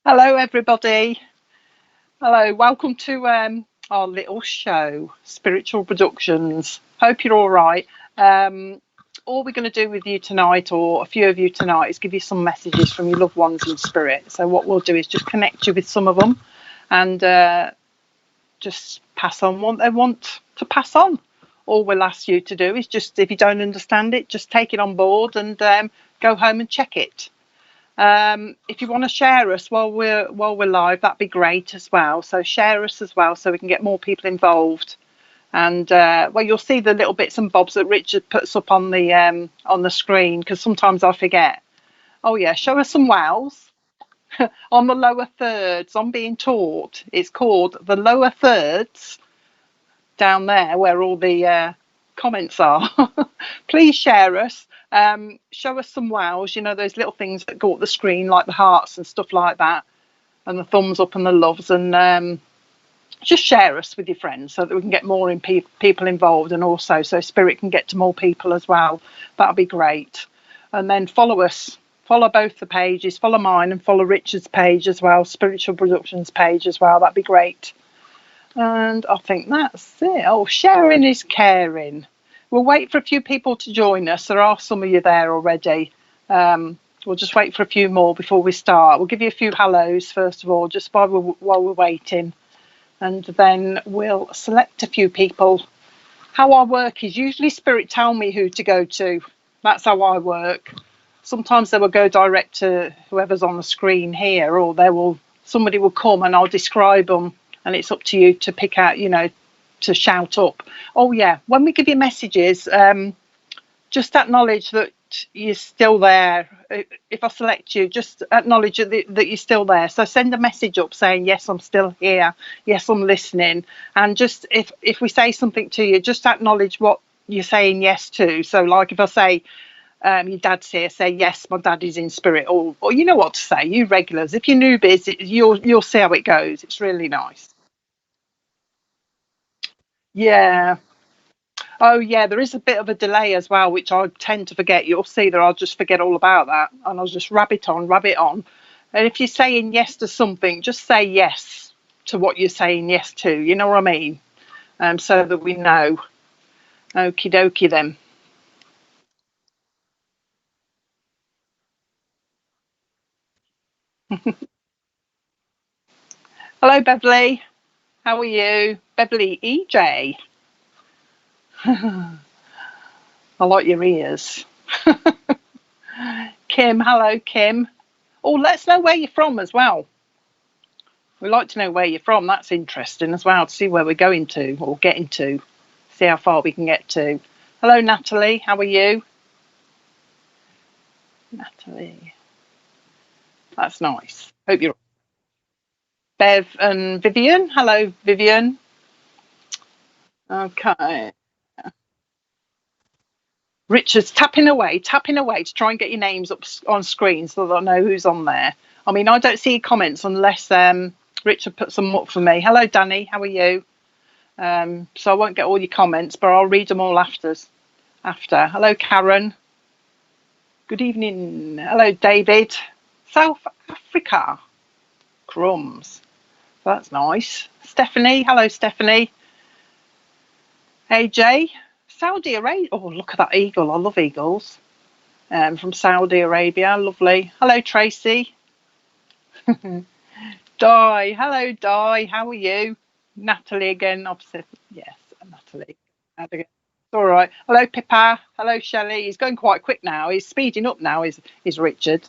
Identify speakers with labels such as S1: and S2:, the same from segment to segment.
S1: Hello, everybody. Hello, welcome to our little show, Spiritual Productions. Hope you're all right. All we're going to do with you tonight, or a few of you tonight, is give you some messages from your loved ones in spirit. So what we'll do is just connect you with some of them and just pass on what they want to pass on. All we'll ask you to do is just, if you don't understand it, just take it on board and go home and check it. If you want to share us while we're live, that'd be great as well. So share us as well, so we can get more people involved. And well, you'll see the little bits and bobs that Richard puts up on the screen, because sometimes I forget. Oh yeah, show us some wows on the lower thirds. I'm being taught it's called the lower thirds down there, where all the comments are. Please share us. Show us some wows, you know, those little things that go up the screen, like the hearts and stuff like that, and the thumbs up and the loves, and just share us with your friends so that we can get more people involved, and also so spirit can get to more people as well. That'll be great. And then follow us, follow both the pages, follow mine and follow Richard's page as well, Spiritual Productions page as well. That'd be great. And I think that's it. Oh, sharing is caring. We'll wait for a few people to join us. There are some of you there already. We'll just wait for a few more before we start. We'll give you a few hellos first of all, just while we're waiting, and then we'll select a few people. How I work is usually spirit tell me who to go to. That's how I work. Sometimes they will go direct to whoever's on the screen here, or somebody will come and I'll describe them, and it's up to you to pick out, you know, to shout up. Oh yeah, when we give you messages, just acknowledge that you're still there. If I select you, just acknowledge that you're still there. So send a message up saying, yes, I'm still here, yes, I'm listening. And just if we say something to you, just acknowledge what you're saying yes to. So like if I say, your dad's here, say, yes, my dad is in spirit, or you know what to say. You regulars, if you're newbies, you'll see how it goes. It's really nice. Yeah. Oh, yeah, there is a bit of a delay as well, which I tend to forget. You'll see that I'll just forget all about that, and I'll just rabbit on. And if you're saying yes to something, just say yes to what you're saying yes to. You know what I mean? So that we know. Okie dokie then. Hello, Beverly. How are you? Beverly EJ. I like your ears. Kim, hello, Kim. Oh, let us know where you're from as well. We'd like to know where you're from. That's interesting as well, to see where we're going to or getting to, see how far we can get to. Hello, Natalie. How are you? Natalie. That's nice. Hope you're. Bev and Vivian. Hello, Vivian. Okay. Richard's tapping away to try and get your names up on screen so that I know who's on there. I mean, I don't see comments unless Richard puts them up for me. Hello, Danny. How are you? So I won't get all your comments, but I'll read them all after. Hello, Karen. Good evening. Hello, David. South Africa. Crumbs. That's nice. Stephanie. Hello, Stephanie. AJ. Saudi Arabia. Oh, look at that eagle. I love eagles. From Saudi Arabia. Lovely. Hello, Tracy. Di. Hello, Di. How are you? Natalie again. Opposite. Yes, Natalie. It's all right. Hello, Pippa. Hello, Shelley. He's going quite quick now. He's speeding up now. Is Richard?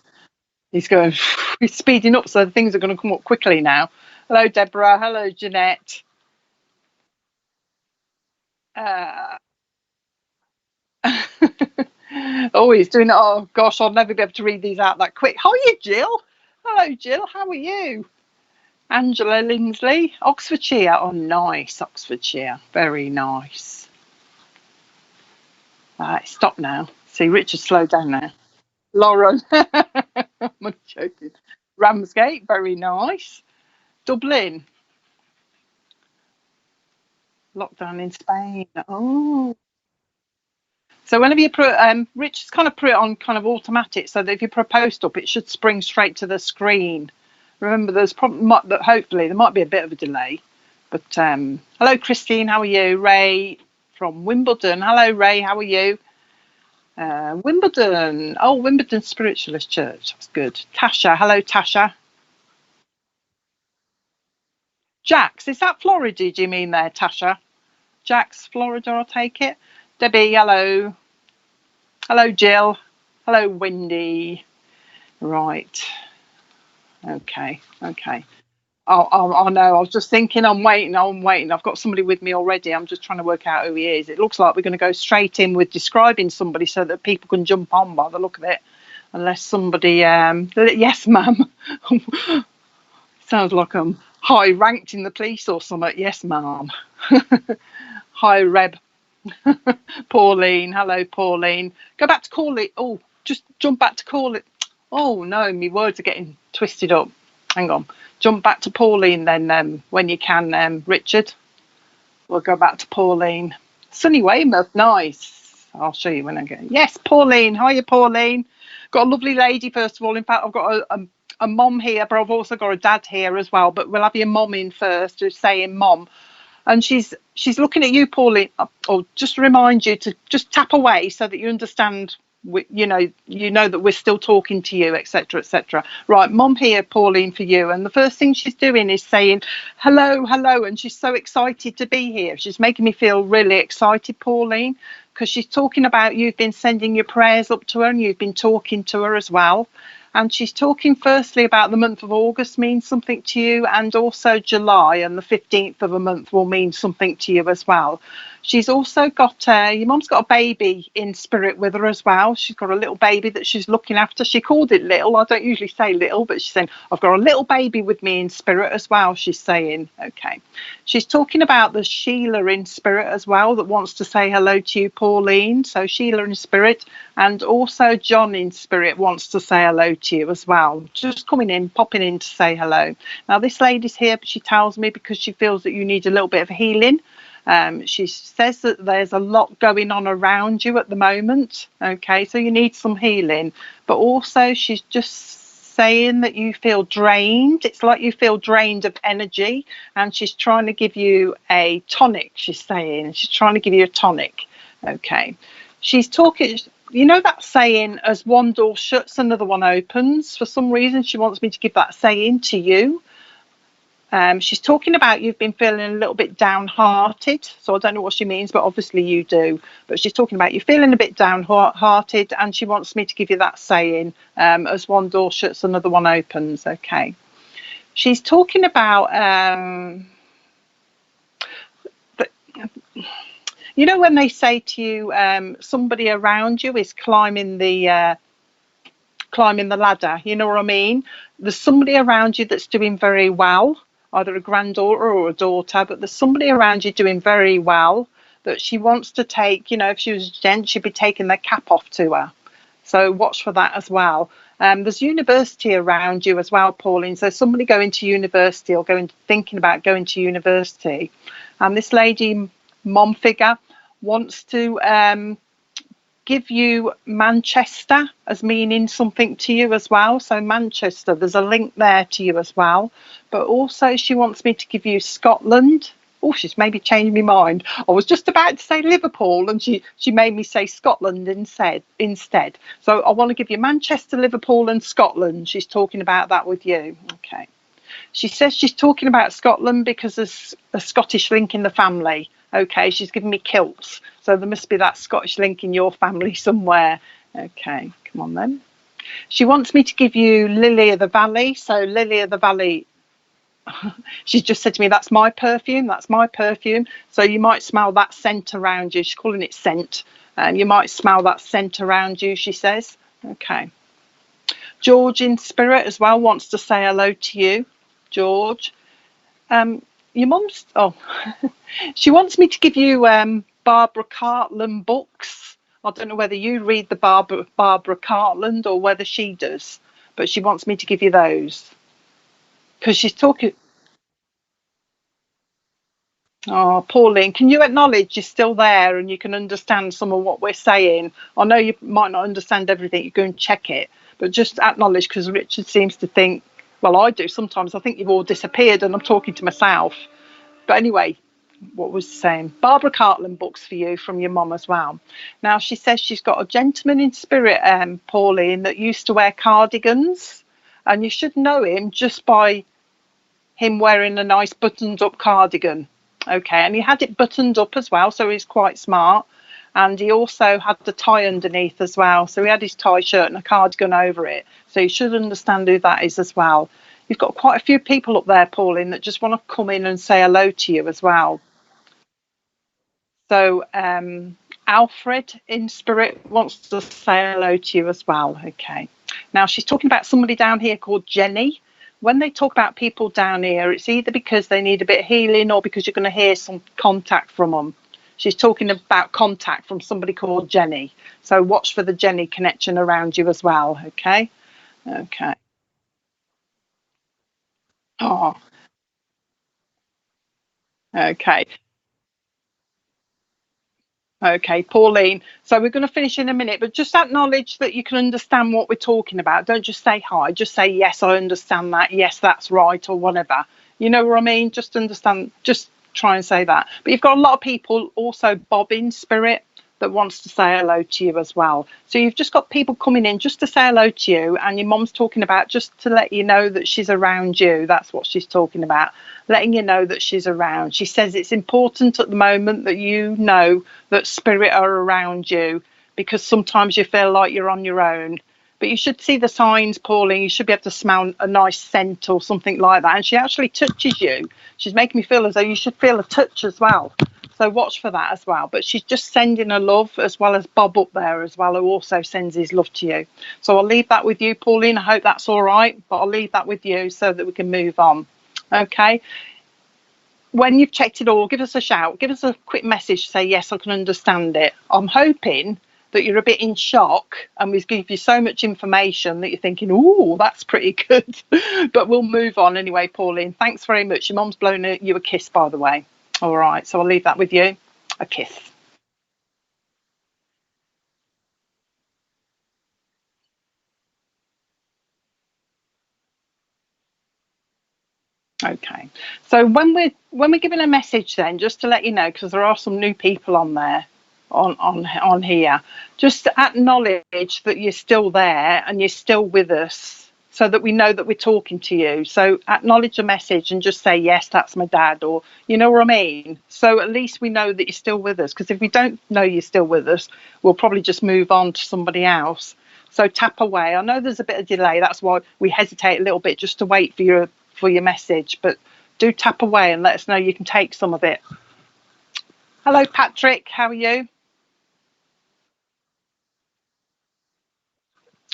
S1: He's going. He's speeding up, so things are going to come up quickly now. Hello, Deborah. Hello, Jeanette. Uh, oh, he's doing it. Oh gosh, I'll never be able to read these out that quick. How are you, Jill? Hello, Jill. How are you? Angela Lindsley, Oxfordshire. Oh, nice, Oxfordshire. Very nice. Right, stop now. See, Richard, slow down now. Lauren. I'm joking. Ramsgate, very nice. Dublin. Lockdown in Spain. Oh. So whenever you put, Richard's kind of put it on kind of automatic, so that if you put a post up, it should spring straight to the screen. Remember, there's probably, hopefully, there might be a bit of a delay. But hello, Christine. How are you? Ray from Wimbledon. Hello, Ray. How are you? Wimbledon. Oh, Wimbledon Spiritualist Church. That's good. Tasha. Hello, Tasha. Jax. Is that Florida? Do you mean there, Tasha? Jax, Florida. I'll take it. Debbie. Hello. Hello, Jill. Hello, Wendy. Right. Okay. Okay. Oh, no, I was just thinking, I'm waiting. I've got somebody with me already. I'm just trying to work out who he is. It looks like we're going to go straight in with describing somebody so that people can jump on by the look of it. Unless somebody, yes, ma'am. Sounds like I'm high ranked in the police or something. Yes, ma'am. Hi, Reb. Pauline. Hello, Pauline. Go back to call it. Oh, just jump back to call it. Oh, no, my words are getting twisted up. Hang on. Jump back to Pauline then when you can, Richard. We'll go back to Pauline. Sunny Weymouth, nice. I'll show you when I get. Yes, Pauline. Hiya, Pauline. Got a lovely lady, first of all. In fact, I've got a mom here, but I've also got a dad here as well. But we'll have your mom in first, who's saying mom. And she's looking at you, Pauline. Or just to remind you to just tap away so that you understand. You know that we're still talking to you, etc., etc. Right, mom here, Pauline, for you. And the first thing she's doing is saying hello, hello, and she's so excited to be here. She's making me feel really excited, Pauline, because she's talking about you've been sending your prayers up to her and you've been talking to her as well. And she's talking firstly about the month of August means something to you, and also July, and the 15th of a month will mean something to you as well. She's also got, your mum's got a baby in spirit with her as well. She's got a little baby that she's looking after. She called it little. I don't usually say little, but she's saying, I've got a little baby with me in spirit as well, she's saying. Okay. She's talking about the Sheila in spirit as well that wants to say hello to you, Pauline. So Sheila in spirit, and also John in spirit wants to say hello to you as well. Just coming in, popping in to say hello. Now, this lady's here, but she tells me because she feels that you need a little bit of healing. She says that there's a lot going on around you at the moment. Okay, so you need some healing. But also she's just saying that you feel drained. It's like you feel drained of energy, and she's trying to give you a tonic, she's saying. She's trying to give you a tonic. Okay. She's talking, you know that saying, as one door shuts, another one opens. For some reason, she wants me to give that saying to you. She's talking about you've been feeling a little bit downhearted. So I don't know what she means, but obviously you do. But she's talking about you feeling a bit downhearted, and she wants me to give you that saying, as one door shuts, another one opens. Okay. She's talking about, you know, when they say to you, somebody around you is climbing the ladder, you know what I mean? There's somebody around you that's doing very well, either a granddaughter or a daughter, but there's somebody around you doing very well that she wants to take, you know, if she was a gent, she'd be taking their cap off to her. So watch for that as well. There's university around you as well, Pauline. So somebody going to university or thinking about going to university. And this lady, mom figure, wants to give you Manchester as meaning something to you as well. So Manchester, there's a link there to you as well. But also she wants me to give you Scotland. Oh, she's maybe changed my mind. I was just about to say Liverpool, and she made me say Scotland instead. So I want to give you Manchester, Liverpool and Scotland. She's talking about that with you. Okay. She says she's talking about Scotland because there's a Scottish link in the family. Okay, she's giving me kilts. So there must be that Scottish link in your family somewhere. Okay, come on then. She wants me to give you Lily of the Valley. So Lily of the Valley, she's just said to me, that's my perfume. That's my perfume. So you might smell that scent around you. She's calling it scent. And you might smell that scent around you, she says. Okay. George in spirit as well wants to say hello to you, George. Your mum's, she wants me to give you Barbara Cartland books. I don't know whether you read the Barbara Cartland or whether she does, but she wants me to give you those because she's talking. Oh, Pauline, can you acknowledge you're still there and you can understand some of what we're saying? I know you might not understand everything. You go and check it, but just acknowledge, because Richard seems to think Well, I do sometimes. I think you've all disappeared and I'm talking to myself. But anyway, what was saying? Barbara Cartland books for you from your mum as well. Now, she says she's got a gentleman in spirit, Pauline, that used to wear cardigans. And you should know him just by him wearing a nice buttoned up cardigan. Okay, and he had it buttoned up as well, so he's quite smart. And he also had the tie underneath as well. So he had his tie shirt and a cardigan over it. So you should understand who that is as well. You've got quite a few people up there, Pauline, that just want to come in and say hello to you as well. So Alfred in spirit wants to say hello to you as well. Okay. Now she's talking about somebody down here called Jenny. When they talk about people down here, it's either because they need a bit of healing or because you're going to hear some contact from them. She's talking about contact from somebody called Jenny. So watch for the Jenny connection around you as well. Okay. Okay. Oh, okay. Okay, Pauline. So we're going to finish in a minute, but just acknowledge that you can understand what we're talking about. Don't just say hi. Just say, yes, I understand that. Yes, that's right, or whatever. You know what I mean? Just understand. Just try and say that. But you've got a lot of people also, Bob in spirit, that wants to say hello to you as well. So you've just got people coming in just to say hello to you, and your mum's talking about just to let you know that she's around you. That's what she's talking about, letting you know that she's around. She says it's important at the moment that you know that spirit are around you, because sometimes you feel like you're on your own. But you should see the signs, Pauline. You should be able to smell a nice scent or something like that. And she actually touches you. She's making me feel as though you should feel a touch as well. So watch for that as well. But she's just sending her love, as well as Bob up there as well, who also sends his love to you. So I'll leave that with you, Pauline. I hope that's all right. But I'll leave that with you so that we can move on. Okay. When you've checked it all, give us a shout. Give us a quick message. Say, yes, I can understand it. I'm hoping that you're a bit in shock and we give you so much information that you're thinking, oh, that's pretty good. But we'll move on anyway, Pauline. Thanks very much. Your mum's blown you a kiss, by the way. All right, so I'll leave that with you. A kiss. Okay. So when we're giving a message, then just to let you know, because there are some new people on there, on here, just acknowledge that you're still there and you're still with us, so that we know that we're talking to you. So acknowledge a message and just say, yes, that's my dad, or you know what I mean. So at least we know that you're still with us. Because if we don't know you're still with us, we'll probably just move on to somebody else. So tap away. I know there's a bit of delay. That's why we hesitate a little bit just to wait for your message, but do tap away and let us know you can take some of it. Hello, Patrick. How are you?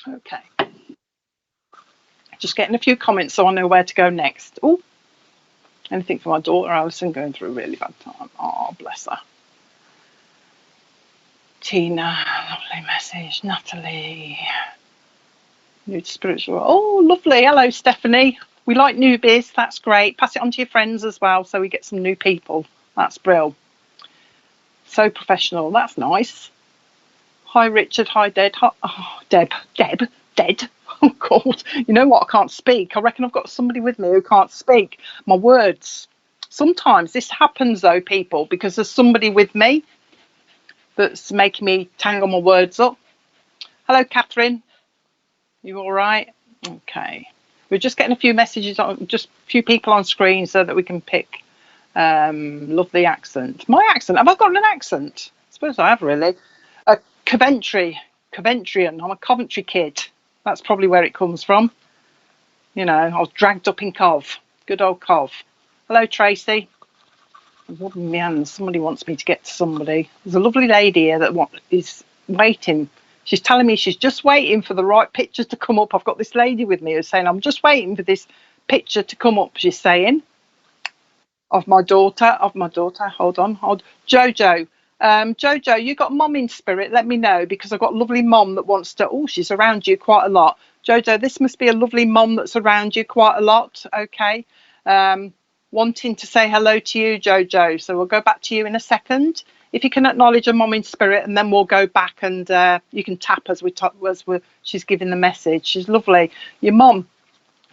S1: Okay. Just getting a few comments so I know where to go next. Oh, anything for my daughter Alison, going through a really bad time. Oh, bless her. Tina, lovely message. Natalie, new to spiritual. Oh, lovely. Hello, Stephanie. We like newbies. That's great. Pass it on to your friends as well so we get some new people. That's brilliant. So professional. That's nice. Hi, Richard. Hi, Deb. Hi, oh, Deb. Oh, God. You know what? I can't speak. I reckon I've got somebody with me who can't speak. My words. Sometimes this happens, though, people, because there's somebody with me that's making me tangle my words up. Hello, Catherine. You all right? Okay. We're just getting a few messages, on just a few people on screen so that we can pick. Love the accent. My accent. Have I got an accent? I suppose I have, really. Coventrian. I'm a Coventry kid. That's probably where it comes from. You know, I was dragged up in Cov. Good old Cov. Hello, Tracy. Man, somebody wants me to get to somebody. There's a lovely lady here that is waiting. She's telling me she's just waiting for the right picture to come up. I've got this lady with me who's saying, I'm just waiting for this picture to come up, she's saying. Of my daughter. Hold on. Jojo. Jojo, you got mum in spirit? Let me know, because I've got a lovely mum that wants to. Oh, she's around you quite a lot. Jojo, this must be a lovely mum that's around you quite a lot. Okay. Wanting to say hello to you, Jojo. So we'll go back to you in a second. If you can acknowledge a mum in spirit, and then we'll go back and you can tap as she's giving the message. She's lovely. Your mum.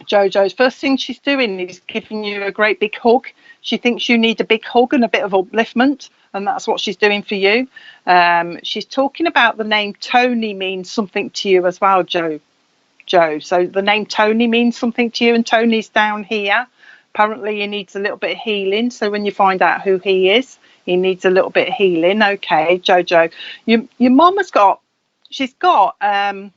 S1: Jojo's first thing she's doing is giving you a great big hug. She thinks you need a big hug and a bit of upliftment, and that's what she's doing for you. She's talking about the name Tony means something to you as well, Joe. So the name Tony means something to you, and Tony's down here. Apparently he needs a little bit of healing. So when you find out who he is, he needs a little bit of healing. Okay, Jojo. Your mum has got, she's got a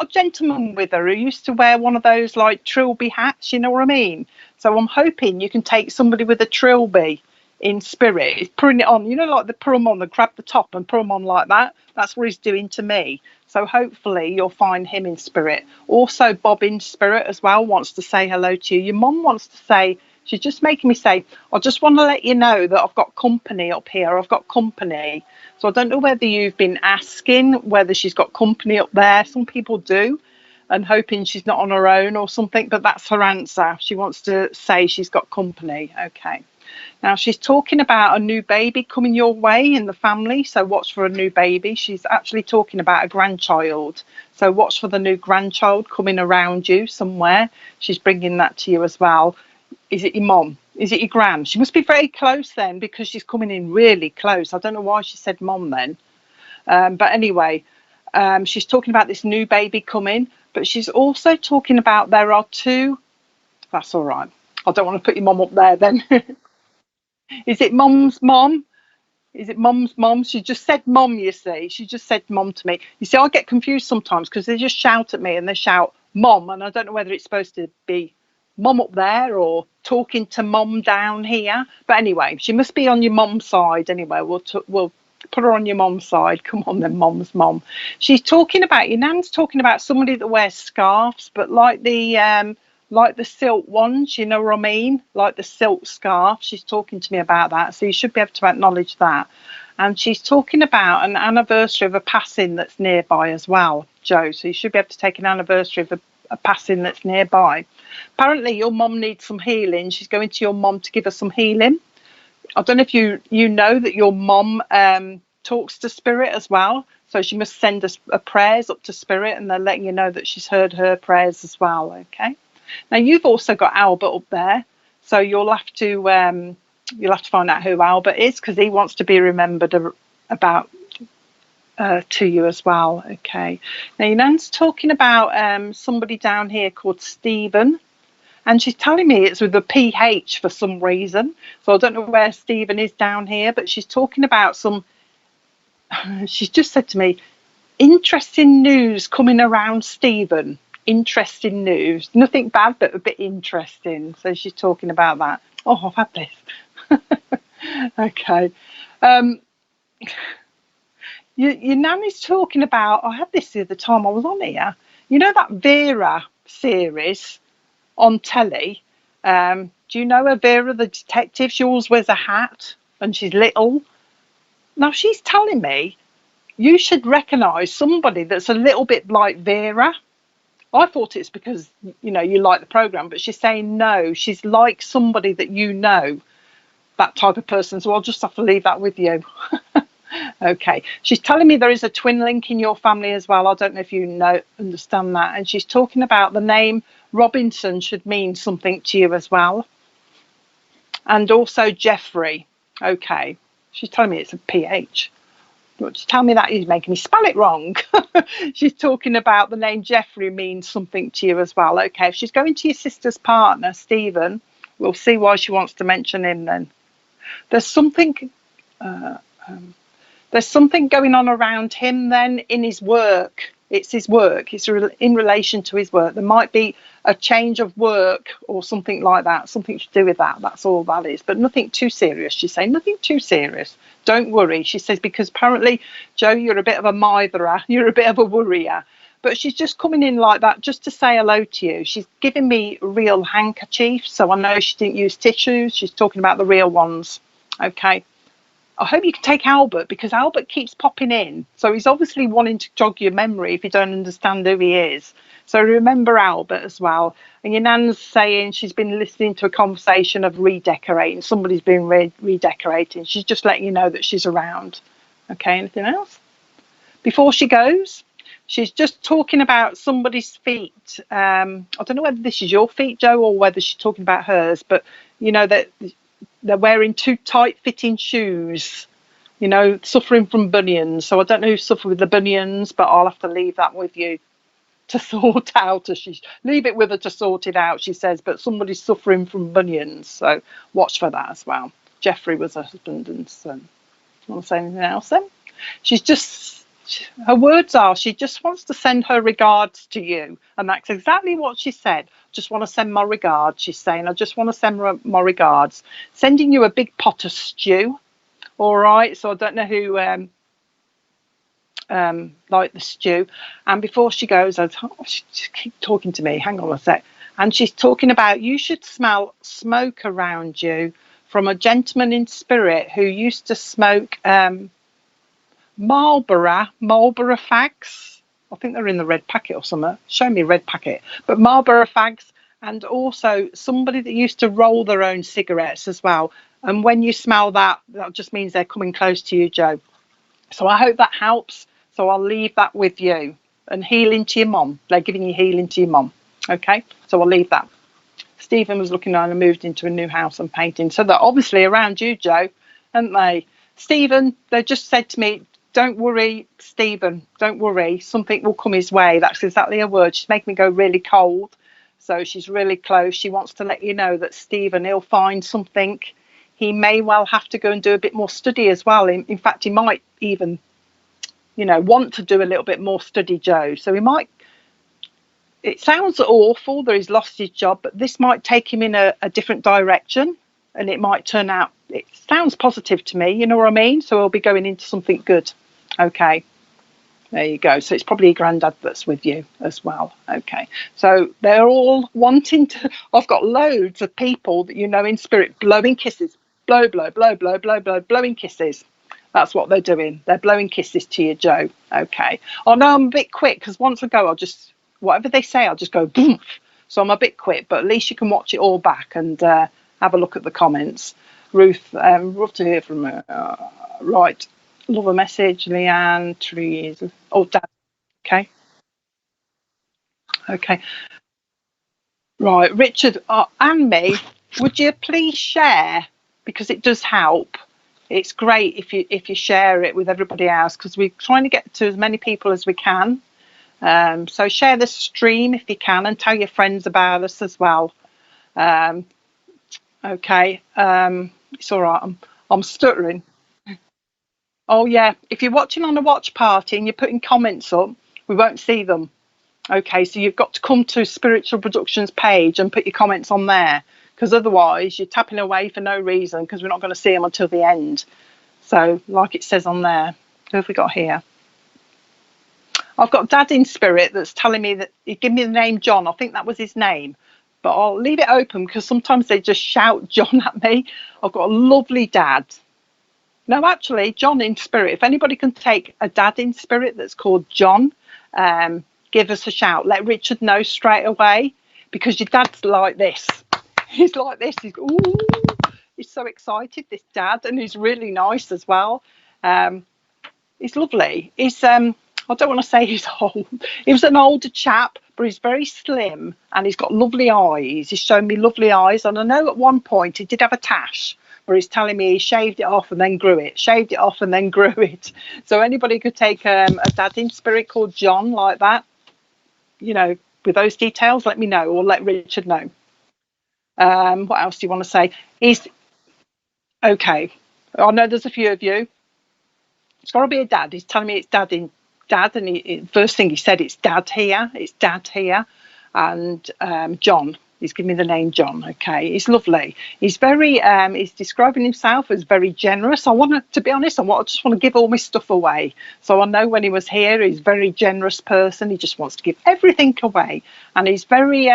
S1: gentleman with her who used to wear one of those like trilby hats, you know what I mean? So I'm hoping you can take somebody with a trilby in spirit. He's putting it on, you know, like they put them on, they grab the top and put them on like that. That's what he's doing to me. So hopefully you'll find him in spirit. Also, Bob in spirit as well wants to say hello to you. Your mum wants to say, she's just making me say, I just want to let you know that I've got company up here. I've got company. So I don't know whether you've been asking whether she's got company up there. Some people do, and hoping she's not on her own or something, but that's her answer. She wants to say she's got company. Okay. Now she's talking about a new baby coming your way in the family, so watch for a new baby. She's actually talking about a grandchild, so watch for the new grandchild coming around you somewhere. She's bringing that to you as well. Is it your mom? Is it your gran? She must be very close then, because she's coming in really close. I don't know why she said mom then. But anyway, she's talking about this new baby coming, but she's also talking about there are two. That's all right. I don't want to put your mom up there then. Is it mom's mom? Is it mom's mom? She just said mom, you see. She just said mom to me. You see, I get confused sometimes because they just shout at me and they shout mom, and I don't know whether it's supposed to be mom up there or talking to mom down here. But anyway, she must be on your mom's side anyway. We'll put her on your mom's side. Come on then, mom's mom. She's talking about, your nan's talking about somebody that wears scarves, but like the silk ones, you know what I mean? Like the silk scarf. She's talking to me about that. So you should be able to acknowledge that. And she's talking about an anniversary of a passing that's nearby as well, Joe. So you should be able to take an anniversary of a passing that's nearby. Apparently your mum needs some healing. She's going to your mum to give her some healing. I don't know if you know that your mum talks to spirit as well. So she must send us prayers up to spirit, and they're letting you know that she's heard her prayers as well. Okay. Now you've also got Albert up there, so you'll have to find out who Albert is, because he wants to be remembered about to you as well. Okay. Now your nan's talking about somebody down here called Stephen, and she's telling me it's with a PH for some reason. So I don't know where Stephen is down here, but she's talking about some. She's just said to me, interesting news coming around Stephen. Interesting news, nothing bad, but a bit interesting. So she's talking about that. Oh, I've had this. Okay. Your nanny's talking about, I had this the other time I was on here, you know that Vera series on telly? Do you know her, Vera the detective? She always wears a hat and she's little. Now she's telling me you should recognise somebody that's a little bit like Vera. I thought it's because, you know, you like the programme, but she's saying no, she's like somebody that you know, that type of person. So I'll just have to leave that with you. Okay. She's telling me there is a twin link in your family as well. I don't know if you understand that. And she's talking about the name Robinson should mean something to you as well. And also Jeffrey. Okay. She's telling me it's a PH. Just tell me that he's making me spell it wrong. She's talking about the name Jeffrey means something to you as well. Okay, if she's going to your sister's partner, Stephen, we'll see why she wants to mention him then. There's something going on around him then in his work. It's his work. It's in relation to his work. There might be a change of work or something like that, something to do with that. That's all that is, but nothing too serious. She's saying nothing too serious. Don't worry. She says, because apparently, Joe, you're a bit of a mitherer. You're a bit of a worrier. But she's just coming in like that just to say hello to you. She's giving me real handkerchiefs, so I know she didn't use tissues. She's talking about the real ones. Okay. I hope you can take Albert, because Albert keeps popping in. So he's obviously wanting to jog your memory if you don't understand who he is. So remember Albert as well. And your nan's saying she's been listening to a conversation of redecorating. Somebody's been redecorating. She's just letting you know that she's around. Okay, anything else? Before she goes, She's just talking about somebody's feet. I don't know whether this is your feet, Joe, or whether she's talking about hers, but you know that they're wearing too tight fitting shoes, you know, suffering from bunions. So I don't know who suffered with the bunions, but I'll have to leave that with you to sort out. As she leave it with her to sort it out, she says, but somebody's suffering from bunions, so watch for that as well. Jeffrey was her husband and son. Want to say anything else then? She's just, her words are, she just wants to send her regards to you, and that's exactly what she said. Just want to send my regards. She's saying, I just want to send my regards, sending you a big pot of stew. All right, so I don't know who like the stew. And before she goes, she just keep talking to me, hang on a sec, and she's talking about you should smell smoke around you from a gentleman in spirit who used to smoke Marlboro fags. I think they're in the red packet or something. Show me red packet. But Marlboro fags, and also somebody that used to roll their own cigarettes as well. And when you smell that, that just means they're coming close to you, Joe. So I hope that helps. So I'll leave that with you. And healing to your mum. They're giving you healing to your mum. Okay? So I'll leave that. Stephen was looking on and moved into a new house and painting. So they're obviously around you, Joe, aren't they? Stephen, they just said to me, don't worry, Stephen, don't worry. Something will come his way. That's exactly her word. She's making me go really cold. So she's really close. She wants to let you know that Stephen, he'll find something. He may well have to go and do a bit more study as well. In fact, he might even, you know, want to do a little bit more study, Joe. So he might, it sounds awful that he's lost his job, but this might take him in a different direction, and it might turn out, it sounds positive to me, you know what I mean? So he'll be going into something good. Okay, there you go. So it's probably your granddad that's with you as well. Okay, so they're all wanting to, I've got loads of people that you know in spirit blowing kisses, blow, blow, blow, blow, blow, blow, blowing kisses. That's what they're doing. They're blowing kisses to you, Joe. Okay. Oh no, I'm a bit quick because once I go, I'll just, whatever they say, I'll just go boom. So I'm a bit quick, but at least you can watch it all back and have a look at the comments. Ruth, love to hear from her. Right. Love a message. Leanne, trees. Oh, Dad. Okay. Okay. Right. Richard and me, would you please share? Because it does help. It's great if you share it with everybody else, because we're trying to get to as many people as we can. So share the stream if you can, and tell your friends about us as well. Okay. It's all right. I'm stuttering. Oh yeah. If you're watching on a watch party and you're putting comments up, we won't see them. Okay. So you've got to come to Spiritual Productions page and put your comments on there, because otherwise you're tapping away for no reason, because we're not going to see them until the end. So like it says on there, who have we got here? I've got Dad in spirit that's telling me that he gave me the name John. I think that was his name, but I'll leave it open because sometimes they just shout John at me. I've got a lovely dad. No, actually, John in spirit. If anybody can take a dad in spirit that's called John, give us a shout. Let Richard know straight away, because your dad's like this. He's like this. He's so excited, this dad, and he's really nice as well. He's lovely. He's I don't want to say he's old. He was an older chap, but he's very slim and he's got lovely eyes. He's shown me lovely eyes, and I know at one point he did have a tash where he's telling me he shaved it off and then grew it, shaved it off and then grew it. So anybody could take a dad in spirit called John like that, you know, with those details, let me know, or let Richard know. What else do you want to say? He's okay. I know there's a few of you. It's got to be a dad. He's telling me it's dad, and first thing he said, it's dad here. It's dad here, and John. He's given me the name John. Okay, he's lovely. He's very. He's describing himself as very generous. To be honest, I just want to give all my stuff away. So I know when he was here, he's a very generous person. He just wants to give everything away, and he's very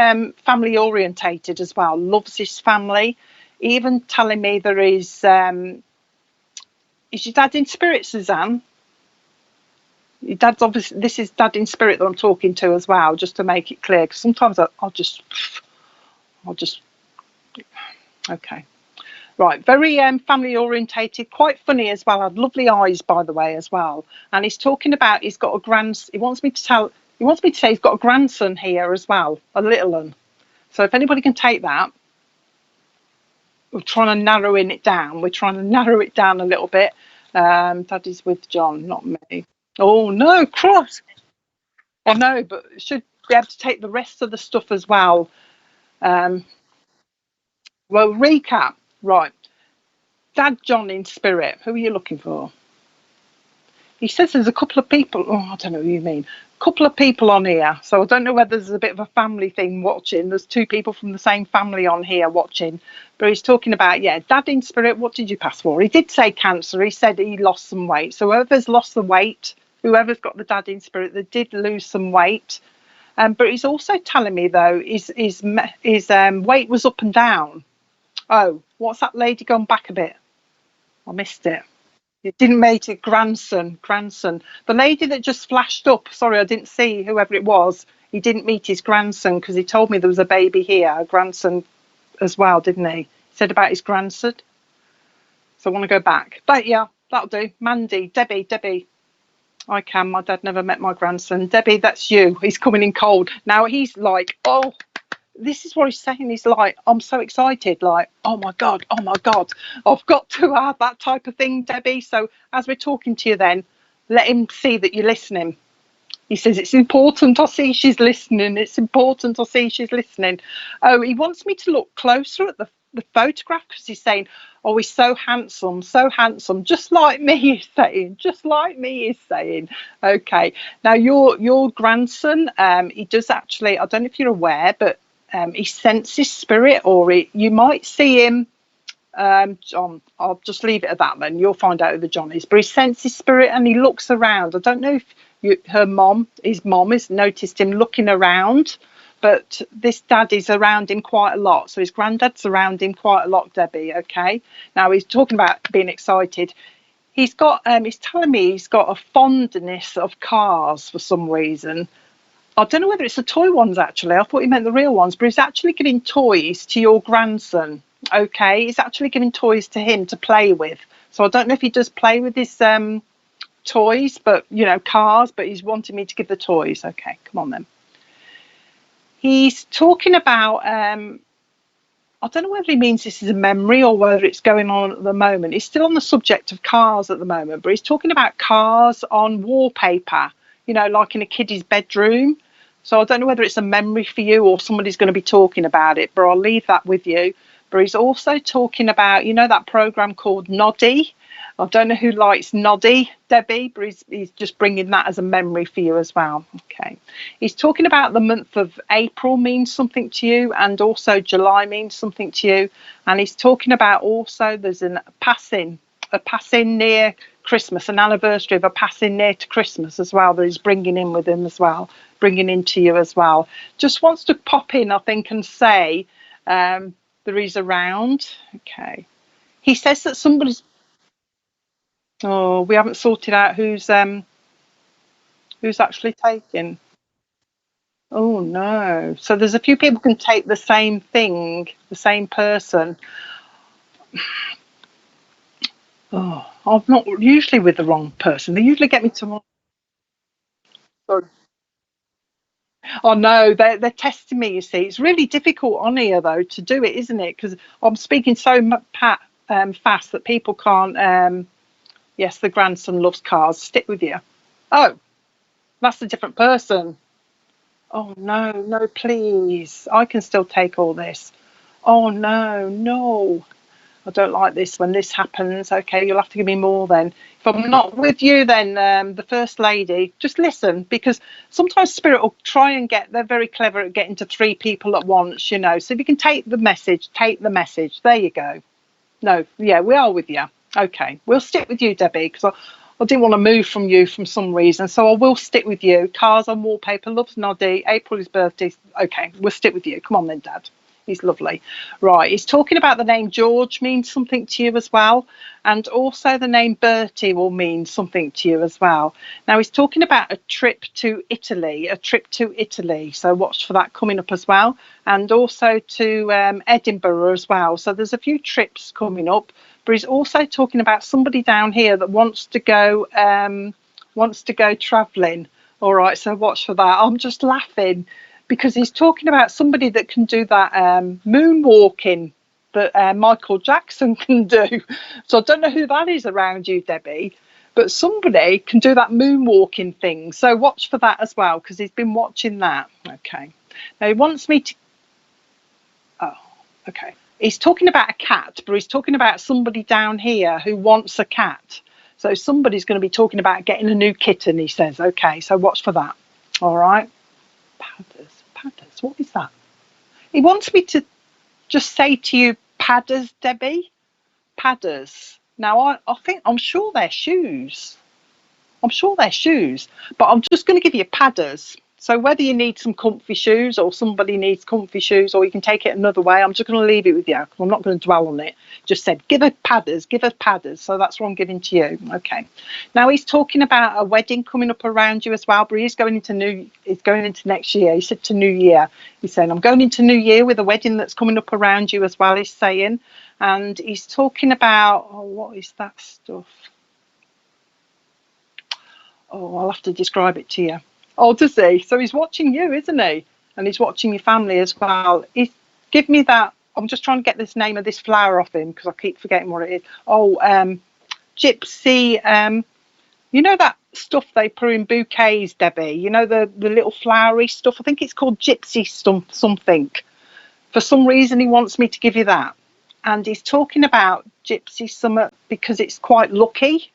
S1: family orientated as well. Loves his family. Even telling me there is. Is your dad in spirit, Suzanne? Your dad's obviously, this is dad in spirit that I'm talking to as well, just to make it clear, because sometimes I'll just, okay. Right, very family orientated, quite funny as well. Had lovely eyes, by the way, as well. And he's talking about he's got a he wants me to tell. He wants me to say he's got a grandson here as well, a little one. So if anybody can take that, we're trying to narrowing it down. We're trying to narrow it down a little bit. Daddy's with John, not me. Oh no, cross. I know, but should be able to take the rest of the stuff as well. Um, well, recap. Right, Dad, John in spirit. Who are you looking for? He says there's a couple of people. Oh, I don't know who you mean. A couple of people on here. So I don't know whether there's a bit of a family thing watching. There's two people from the same family on here watching. But he's talking about, yeah, Dad in spirit, what did you pass for? He did say cancer. He said he lost some weight. So whoever's lost the weight, whoever's got the Dad in spirit, they did lose some weight. But he's also telling me, though, his weight was up and down. Oh, what's that lady gone back a bit? I missed it. It didn't make it grandson. The lady that just flashed up, sorry, I didn't see whoever it was. He didn't meet his grandson because he told me there was a baby here, a grandson as well, didn't he? He said about his grandson. So I want to go back. But yeah, that'll do. Mandy, Debbie. I can. My dad never met my grandson. Debbie, that's you. He's coming in cold. Now he's like, oh, this is what he's saying. He's like, I'm so excited. Like, oh my God, I've got to have that type of thing, Debbie. So as we're talking to you then, let him see that you're listening. He says, it's important I see she's listening. It's important I see she's listening. Oh, he wants me to look closer at the photograph because he's saying, oh, he's so handsome, just like me, he's saying. Okay. Now, your grandson, he does actually, I don't know if you're aware, but he senses spirit, or you might see him. John, I'll just leave it at that then. You'll find out who the John is. But he senses spirit and he looks around. I don't know if his mom has noticed him looking around, but this dad is around him quite a lot. So his granddad's around him quite a lot, Debbie. Okay. Now he's talking about being excited. He's telling me he's got a fondness of cars for some reason. I don't know whether it's the toy ones actually. I thought he meant the real ones, but he's actually giving toys to your grandson. Okay, he's actually giving toys to him to play with. So I don't know if he does play with his toys, but cars. But he's wanting me to give the toys. Okay, come on then. He's talking about. I don't know whether he means this is a memory or whether it's going on at the moment. He's still on the subject of cars at the moment, but he's talking about cars on wallpaper. Like in a kiddie's bedroom. So I don't know whether it's a memory for you or somebody's going to be talking about it, but I'll leave that with you. But he's also talking about, that program called Noddy. I don't know who likes Noddy, Debbie, but he's just bringing that as a memory for you as well. Okay. He's talking about the month of April means something to you, and also July means something to you. And he's talking about also there's a passing near Christmas, an anniversary of a passing near to Christmas as well that he's bringing in with him as well, bringing into you as well. Just wants to pop in, I think, and say that he's around. Okay. He says that somebody's. Oh, we haven't sorted out who's actually taking. Oh no. So there's a few people can take the same thing, the same person. Oh, I'm not usually with the wrong person. They usually get me to. Sorry. Oh no, they're testing me. You see, it's really difficult on here though to do it, isn't it? Because I'm speaking so fast that people can't. Yes, the grandson loves cars. Stick with you. Oh, that's a different person. Oh no, please. I can still take all this. Oh no. I don't like this when this happens. Okay, you'll have to give me more then. If I'm not with you, then the First Lady, just listen, because sometimes Spirit will try and they're very clever at getting to three people at once, So if you can take the message, take the message. There you go. No, yeah, we are with you. Okay, we'll stick with you, Debbie, because I didn't want to move from you for some reason, so I will stick with you. Cars on wallpaper, loves Noddy, April is birthday. Okay, we'll stick with you. Come on then, Dad. He's lovely. Right, he's talking about the name George means something to you as well, and also the name Bertie will mean something to you as well. Now he's talking about a trip to Italy, so watch for that coming up as well, and also to Edinburgh as well. So there's a few trips coming up, but he's also talking about somebody down here that wants to go travelling. All right, so watch for that. I'm just laughing because he's talking about somebody that can do that moonwalking that Michael Jackson can do. So I don't know who that is around you, Debbie, but somebody can do that moonwalking thing. So watch for that as well, because he's been watching that. Okay. Now he wants me to... Oh, okay. He's talking about a cat, but he's talking about somebody down here who wants a cat. So somebody's going to be talking about getting a new kitten, he says. Okay, so watch for that. All right. Padders. What is that? He wants me to just say to you, padders, Debbie. Padders. Now, I'm sure they're shoes. But I'm just going to give you padders. So whether you need some comfy shoes or somebody needs comfy shoes, or you can take it another way, I'm just going to leave it with you. I'm not going to dwell on it. Just said, give her padders. So that's what I'm giving to you. Okay. Now he's talking about a wedding coming up around you as well, but he's going into next year. He said to New Year. He's saying, I'm going into New Year with a wedding that's coming up around you as well, he's saying. And he's talking about, what is that stuff? Oh, I'll have to describe it to you. Oh, does he? So he's watching you, isn't he? And he's watching your family as well. Give me that. I'm just trying to get this name of this flower off him because I keep forgetting what it is. Oh, gypsy. You know that stuff they put in bouquets, Debbie? You know the little flowery stuff? I think it's called gypsy something. For some reason, he wants me to give you that. And he's talking about gypsy summer because it's quite lucky.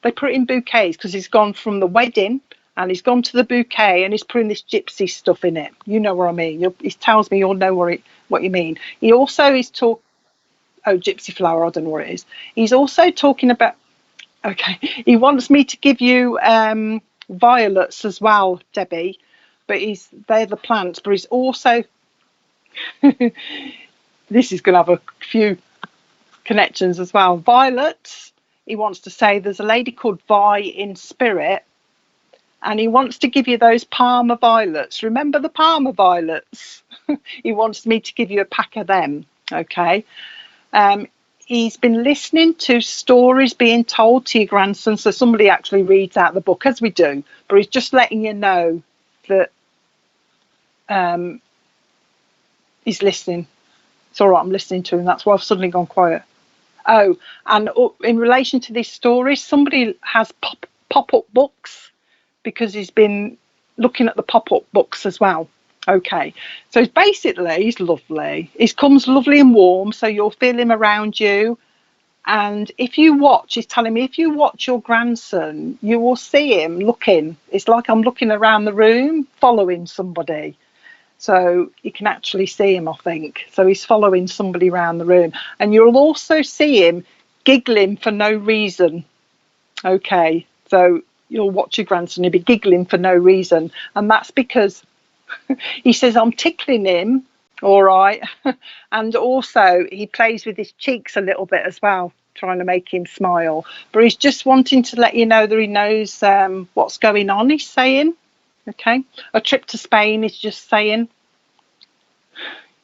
S1: They put it in bouquets because he's gone from the wedding and he's gone to the bouquet and he's putting this gypsy stuff in it. You know what I mean? He tells me you'll know what you mean. He also is gypsy flower, I don't know what it is. He's also talking about, okay, he wants me to give you violets as well, Debbie, but they're the plants, but he's also, this is going to have a few connections as well. Violets. He wants to say there's a lady called Vi in spirit, and he wants to give you those Parma violets. Remember the Parma violets? He wants me to give you a pack of them. Okay. He's been listening to stories being told to your grandson. So somebody actually reads out the book, as we do, but he's just letting you know that he's listening. It's all right, I'm listening to him. That's why I've suddenly gone quiet. Oh, and in relation to these stories, somebody has pop-up books because he's been looking at the pop-up books as well. Okay, so basically he's lovely. He comes lovely and warm, so you'll feel him around you. And if you watch, he's telling me, if you watch your grandson, you will see him looking. It's like I'm looking around the room, following somebody. So you can actually see him, I think. So he's following somebody around the room. And you'll also see him giggling for no reason. Okay, so you'll watch your grandson, he'll be giggling for no reason. And that's because he says, I'm tickling him, all right. And also he plays with his cheeks a little bit as well, trying to make him smile. But he's just wanting to let you know that he knows what's going on, he's saying. Okay, a trip to Spain, he's just saying.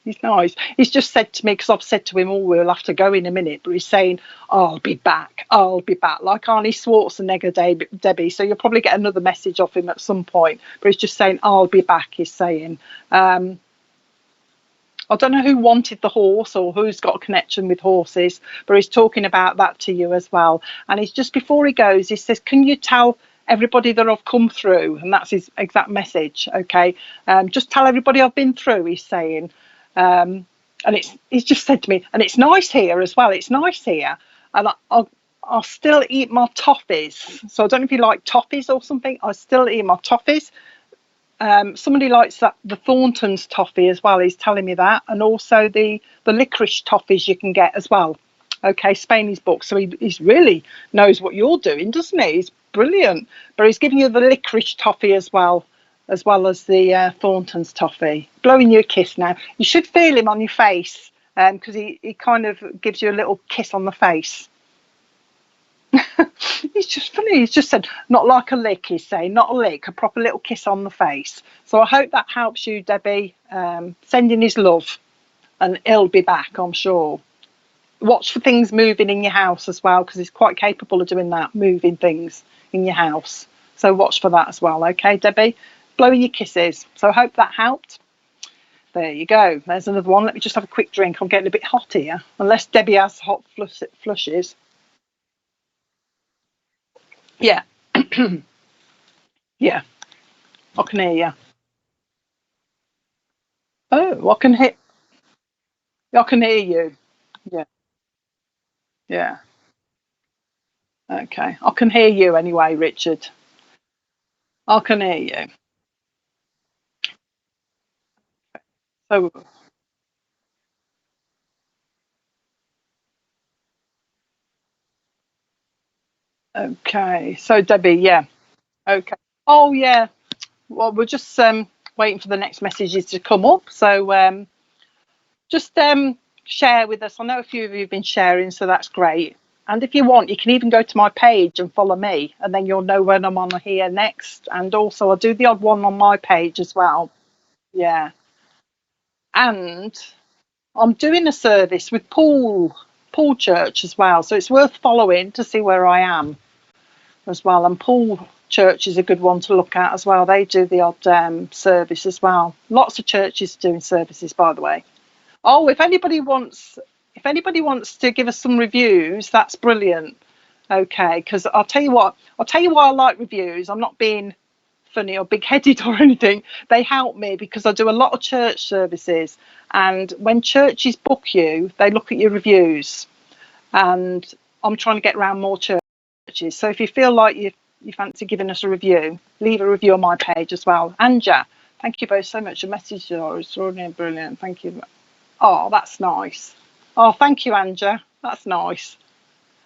S1: He's nice. He's just said to me, because I've said to him, we'll have to go in a minute, but he's saying, I'll be back, like Arnie Schwarzenegger, Debbie. So you'll probably get another message off him at some point, but he's just saying, I'll be back, he's saying. I don't know who wanted the horse or who's got a connection with horses, but he's talking about that to you as well. And he's just, before he goes, he says, can you tell everybody that I've come through? And that's his exact message. Okay, just tell everybody I've been through, he's saying. And he's just said to me, and it's nice here as well, it's nice here, and I'll still eat my toffees. So I don't know if you like toffees or something. I still eat my toffees. Somebody likes the Thornton's toffee as well, he's telling me that, and also the licorice toffees you can get as well. Okay, Spain's book. So he really knows what you're doing, doesn't he? He's brilliant. But he's giving you the licorice toffee as well. as well as the Thornton's toffee. Blowing you a kiss now. You should feel him on your face, because he kind of gives you a little kiss on the face. He's just funny. He's just said, not like a lick, he's saying, not a lick, a proper little kiss on the face. So I hope that helps you, Debbie. Sending his love, and he'll be back, I'm sure. Watch for things moving in your house as well, because he's quite capable of doing that, moving things in your house. So watch for that as well, okay, Debbie? Blowing your kisses. So I hope that helped. There you go. There's another one. Let me just have a quick drink. I'm getting a bit hot here, unless Debbie has hot flushes. Yeah. Yeah, I can hear you. Oh, I can hear you. Yeah, yeah. Okay. I can hear you anyway, Richard. I can hear you. So, okay. So, Debbie, yeah. Okay. Oh, yeah. Well, we're just waiting for the next messages to come up. So, just share with us. I know a few of you have been sharing, so that's great. And if you want, you can even go to my page and follow me, and then you'll know when I'm on here next. And also, I do the odd one on my page as well. Yeah. And I'm doing a service with Paul Church as well, so it's worth following to see where I am as well. And Paul Church is a good one to look at as well. They do the odd service as well. Lots of churches doing services, by the way. Oh, if anybody wants to give us some reviews, that's brilliant. Okay, because I'll tell you what, I'll tell you why I like reviews. I'm not being funny or big-headed or anything. They help me because I do a lot of church services, and when churches book you, they look at your reviews, and I'm trying to get around more churches. So if you feel like you fancy giving us a review, leave a review on my page as well. Anja, thank you both so much. Your messages are extraordinary and brilliant. Thank you. Oh, that's nice. Oh, thank you, Anja. That's nice.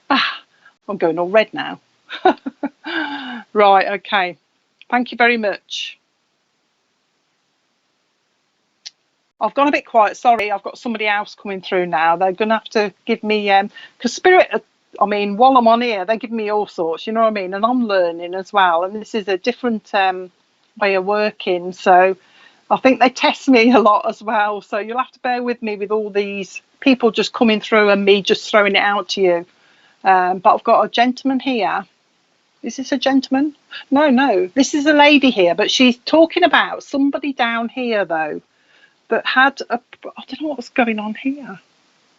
S1: Ah, I'm going all red now. Right, okay. Thank you very much. I've gone a bit quiet. Sorry, I've got somebody else coming through now. They're going to have to give me, because Spirit, I mean, while I'm on here, they give me all sorts, you know what I mean? And I'm learning as well. And this is a different way of working. So I think they test me a lot as well. So you'll have to bear with me with all these people just coming through and me just throwing it out to you. But I've got a gentleman here. Is this a gentleman? No. This is a lady here, but she's talking about somebody down here, though, that had a, I don't know what's going on here.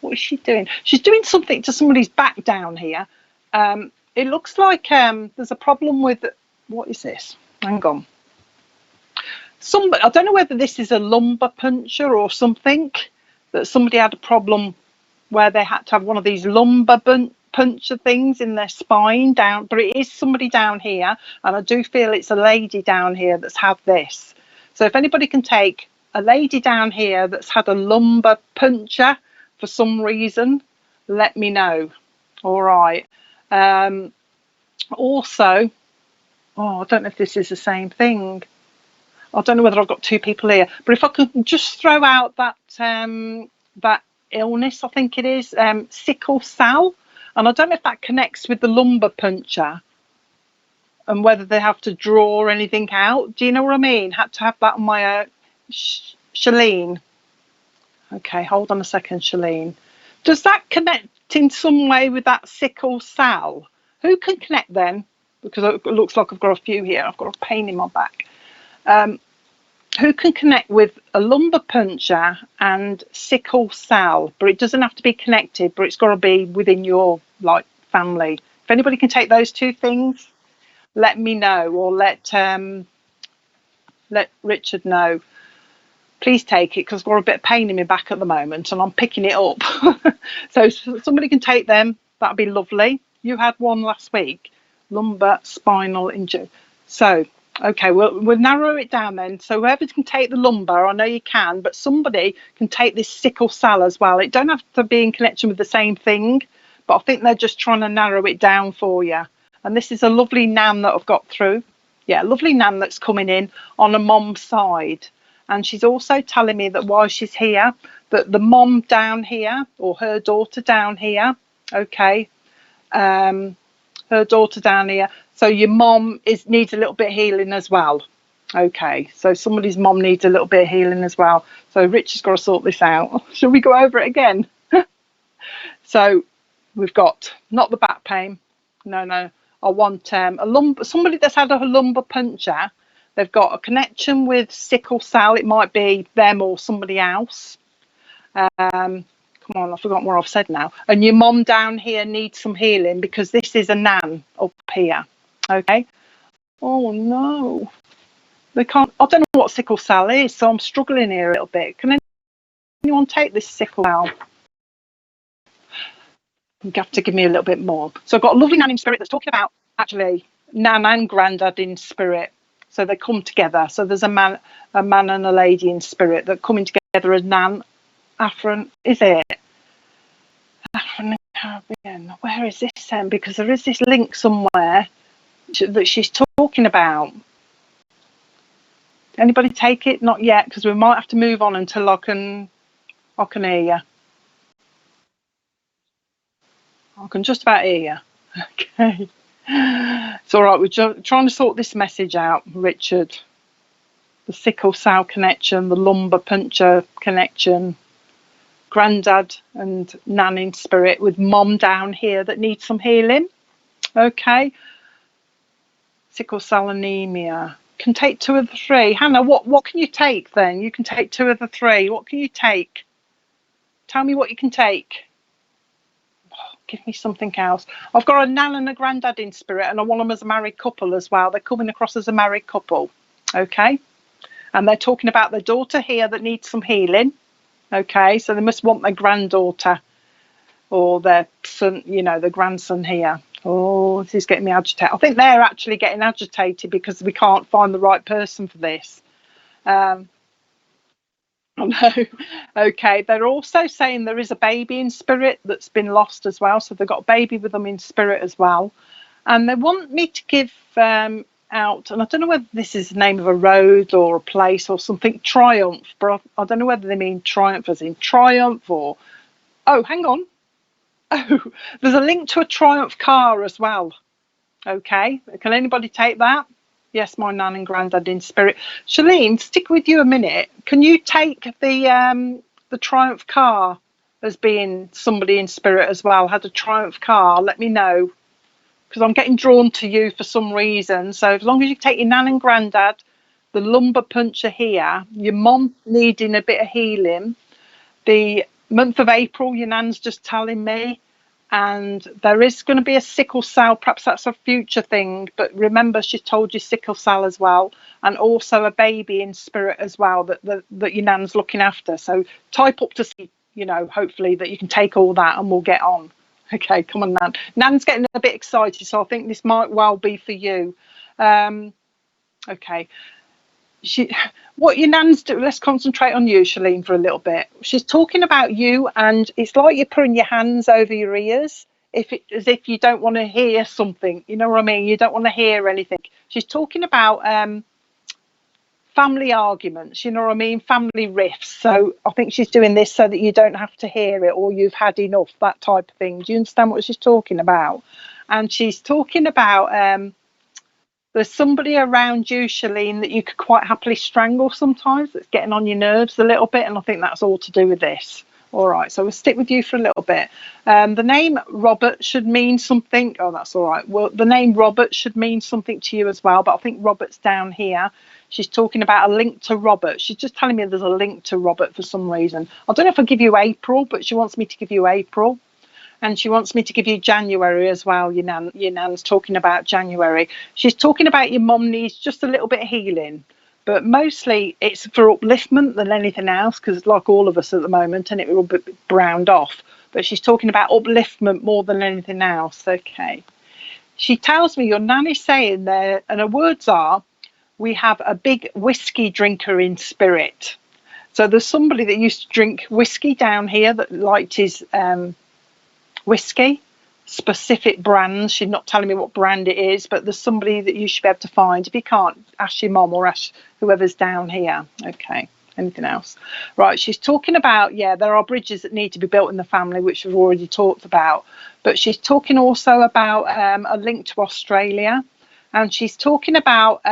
S1: What is she doing? She's doing something to somebody's back down here. It looks like there's a problem with, what is this? Hang on. Somebody, I don't know whether this is a lumbar puncture or something, that somebody had a problem where they had to have one of these lumbar puncture things in their spine down, but it is somebody down here, and I do feel it's a lady down here that's had this. So if anybody can take a lady down here that's had a lumbar puncture for some reason, let me know. All right. Also, oh, I don't know if this is the same thing. I don't know whether I've got two people here, but if I could just throw out that that illness, I think it is sickle cell, and I don't know if that connects with the lumbar puncture and whether they have to draw anything out. Do you know what I mean? Had to have that on my Shalene. Okay, hold on a second, Shalene. Does that connect in some way with that sickle cell? Who can connect then? Because it looks like I've got a few here. I've got a pain in my back. Who can connect with a lumbar puncture and sickle cell? But it doesn't have to be connected, but it's got to be within your family. If anybody can take those two things, let me know, or let Richard know. Please take it, because I've got a bit of pain in my back at the moment and I'm picking it up. So somebody can take them, that'd be lovely. You had one last week, lumbar spinal injury. So okay, we'll narrow it down then. So whoever can take the lumbar, I know you can, but somebody can take this sickle cell as well. It don't have to be in connection with the same thing, but I think they're just trying to narrow it down for you. And this is a lovely Nan that I've got through. Yeah, lovely nan that's coming in on a mom's side. And she's also telling me that while she's here, that the mom down here, or her daughter down here, okay, her daughter down here, so your mom needs a little bit of healing as well. Okay, so somebody's mom needs a little bit of healing as well. So Richard's got to sort this out. Shall we go over it again? So we've got not the back pain. No. I want somebody that's had a lumbar puncture. They've got a connection with sickle cell. It might be them or somebody else. Come on, I've forgotten what I've said now. And your mom down here needs some healing because this is a nan up here. Okay. Oh no. They can't. I don't know what sickle cell is, so I'm struggling here a little bit. Can anyone take this sickle cell? You have to give me a little bit more. So I've got a lovely nan in spirit that's talking about actually nan and granddad in spirit. So they come together. So there's a man and a lady in spirit that coming together as nan. Afro, is it? African Caribbean. Where is this then? Because there is this link somewhere that she's talking about. Anybody take it? Not yet, because we might have to move on until I can hear you. I can just about hear you. Okay. It's all right. We're trying to sort this message out, Richard. The sickle cell connection, the lumbar puncture connection, granddad and nan in spirit with mom down here that needs some healing. Okay. Sickle cell anemia. Can take 2 of the 3. Hannah, what can you take then? You can take 2 of the 3. What can you take? Tell me what you can take. Give me something else. I've got a nan and a granddad in spirit, and I want them as a married couple as well. They're coming across as a married couple. Okay. And they're talking about their daughter here that needs some healing. Okay. So they must want their granddaughter or their son, the grandson here. Oh, this is getting me agitated. I think they're actually getting agitated because we can't find the right person for this. I know. Okay. They're also saying there is a baby in spirit that's been lost as well. So they've got a baby with them in spirit as well. And they want me to give out, and I don't know whether this is the name of a road or a place or something, Triumph. But I don't know whether they mean Triumph as in Triumph or... Oh, hang on. Oh, there's a link to a Triumph car as well. Okay. Can anybody take that? Yes, my nan and granddad in spirit. Shalene, stick with you a minute. Can you take the Triumph car as being somebody in spirit as well? Had a Triumph car? Let me know, because I'm getting drawn to you for some reason. So as long as you take your nan and granddad, the lumbar puncture here, your mom needing a bit of healing, the month of April, your nan's just telling me. And there is going to be a sickle cell, perhaps that's a future thing, but remember she's told you sickle cell as well, and also a baby in spirit as well that your nan's looking after. So type up to see, hopefully that you can take all that and we'll get on. Okay, come on, Nan. Nan's getting a bit excited, so I think this might well be for you. Okay. What your nan's do, let's concentrate on you, Shalene, for a little bit. She's talking about you, and it's like you're putting your hands over your ears as if you don't want to hear something. You know what I mean? You don't want to hear anything. She's talking about family arguments, you know what I mean? Family rifts. So I think she's doing this so that you don't have to hear it, or you've had enough, that type of thing. Do you understand what she's talking about? And she's talking about there's somebody around you, Shalene, that you could quite happily strangle sometimes, that's getting on your nerves a little bit, and I think that's all to do with this. All right, so we'll stick with you for a little bit. The name Robert should mean something. Oh, that's all right. Well, the name Robert should mean something to you as well, but I think Robert's down here. She's talking about a link to Robert. She's just telling me there's a link to Robert for some reason. I don't know if I give you April, but she wants me to give you April. And she wants me to give you January as well. Your nan's talking about January. She's talking about your mum needs just a little bit of healing, but mostly it's for upliftment than anything else, because it's like all of us at the moment, and it will be browned off. But she's talking about upliftment more than anything else. Okay. She tells me your nan is saying there, and her words are, we have a big whiskey drinker in spirit. So there's somebody that used to drink whiskey down here that liked his whiskey. specific brands. She's not telling me what brand it is, but there's somebody that you should be able to find. If you can't, ask your mom or ask whoever's down here. Okay. Anything else? Right. She's talking about, yeah, there are bridges that need to be built in the family, which we've already talked about. But she's talking also about a link to Australia. And she's talking about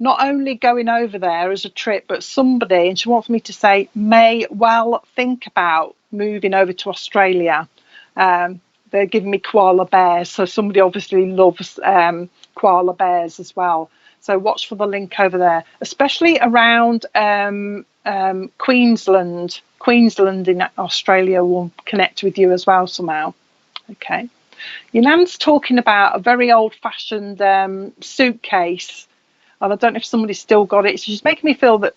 S1: not only going over there as a trip, but somebody, and she wants me to say, may well think about moving over to Australia. They're giving me koala bears, so somebody obviously loves koala bears as well. So watch for the link over there, especially around Queensland. Queensland in Australia will connect with you as well somehow. Okay. Your nan's talking about a very old-fashioned suitcase, and I don't know if somebody's still got it. So she's making me feel that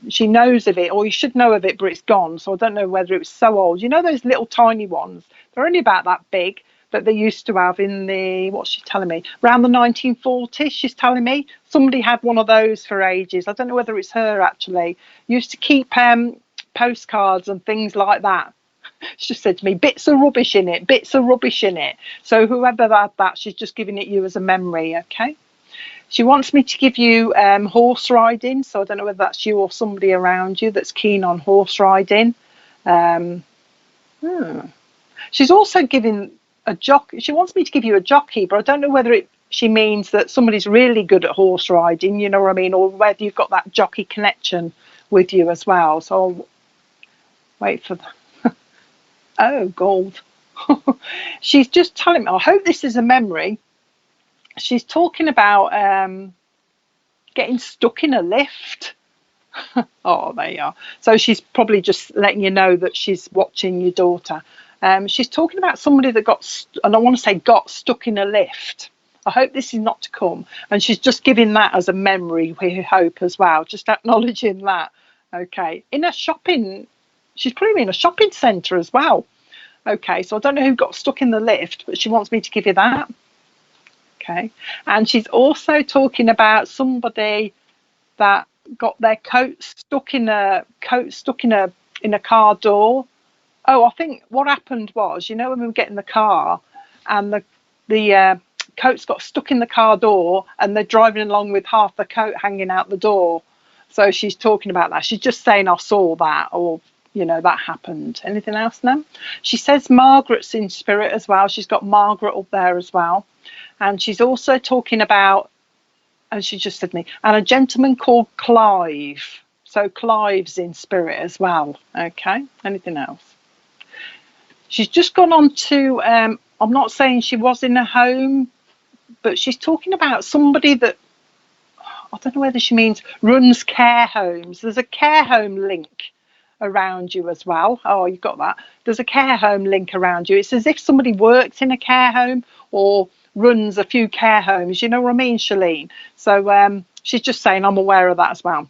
S1: she knows of it, or you should know of it, but it's gone. So I don't know whether it was so old. You know those little tiny ones? They're only about that big, that they used to have in the, what's she telling me, around the 1940s, she's telling me. Somebody had one of those for ages. I don't know whether it's her, actually. Used to keep postcards and things like that. She just said to me, bits of rubbish in it, bits of rubbish in it. So whoever had that, she's just giving it you as a memory, okay? She wants me to give you horse riding. So I don't know whether that's you or somebody around you that's keen on horse riding. She's also giving a jockey. She wants me to give you a jockey, but I don't know whether she means that somebody's really good at horse riding, you know what I mean, or whether you've got that jockey connection with you as well. So I'll wait for the oh, gold. She's just telling me, I hope this is a memory. She's talking about getting stuck in a lift. Oh, there you are. So she's probably just letting you know that she's watching your daughter. She's talking about somebody that got, and I want to say got stuck in a lift. I hope this is not to come. And she's just giving that as a memory, we hope, as well. Just acknowledging that. Okay. In a shopping, she's putting me in a shopping centre as well. Okay. So I don't know who got stuck in the lift, but she wants me to give you that. Okay. And she's also talking about somebody that got their coat stuck in a car door. Oh, I think what happened was, you know, when we were getting the car and the coats got stuck in the car door and they're driving along with half the coat hanging out the door. So she's talking about that. She's just saying I saw that, or, you know, that happened. Anything else now? She says Margaret's in spirit as well. She's got Margaret up there as well. And she's also talking about, and she just said to me, and a gentleman called Clive. So Clive's in spirit as well. Okay. Anything else? She's just gone on to, I'm not saying she was in a home, but she's talking about somebody that, I don't know whether she means runs care homes. There's a care home link around you as well. Oh, you've got that. There's a care home link around you. It's as if somebody works in a care home or runs a few care homes. You know what I mean, Shalene? So she's just saying I'm aware of that as well.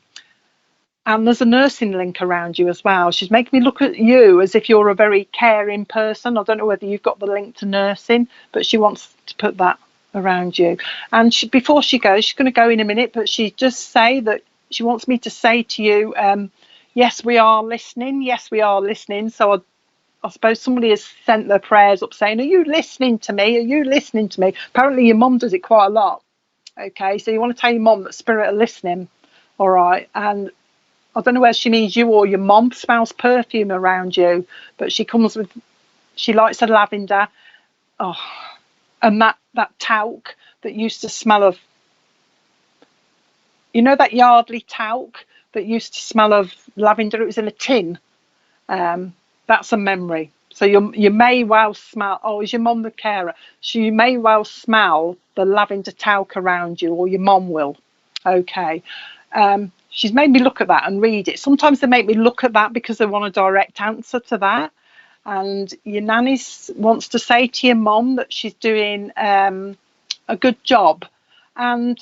S1: And there's a nursing link around you as well. She's making me look at you as if you're a very caring person. I don't know whether you've got the link to nursing, but she wants to put that around you. And before she goes, she's going to go in a minute, but she just say that she wants me to say to you, yes, we are listening. Yes, we are listening. So I suppose somebody has sent their prayers up saying, are you listening to me? Are you listening to me? Apparently your mum does it quite a lot. Okay, so you want to tell your mum that spirit are listening. All right. And I don't know whether she means you or your mom smells perfume around you, but she likes a lavender. Oh, and that talc that used to smell of, you know, that Yardley talc that used to smell of lavender. It was in a tin. That's a memory. So you may well smell, oh, is your mom the carer? So you may well smell the lavender talc around you, or your mom will. Okay. She's made me look at that and read it. Sometimes they make me look at that because they want a direct answer to that. And your nanny wants to say to your mom that she's doing a good job. And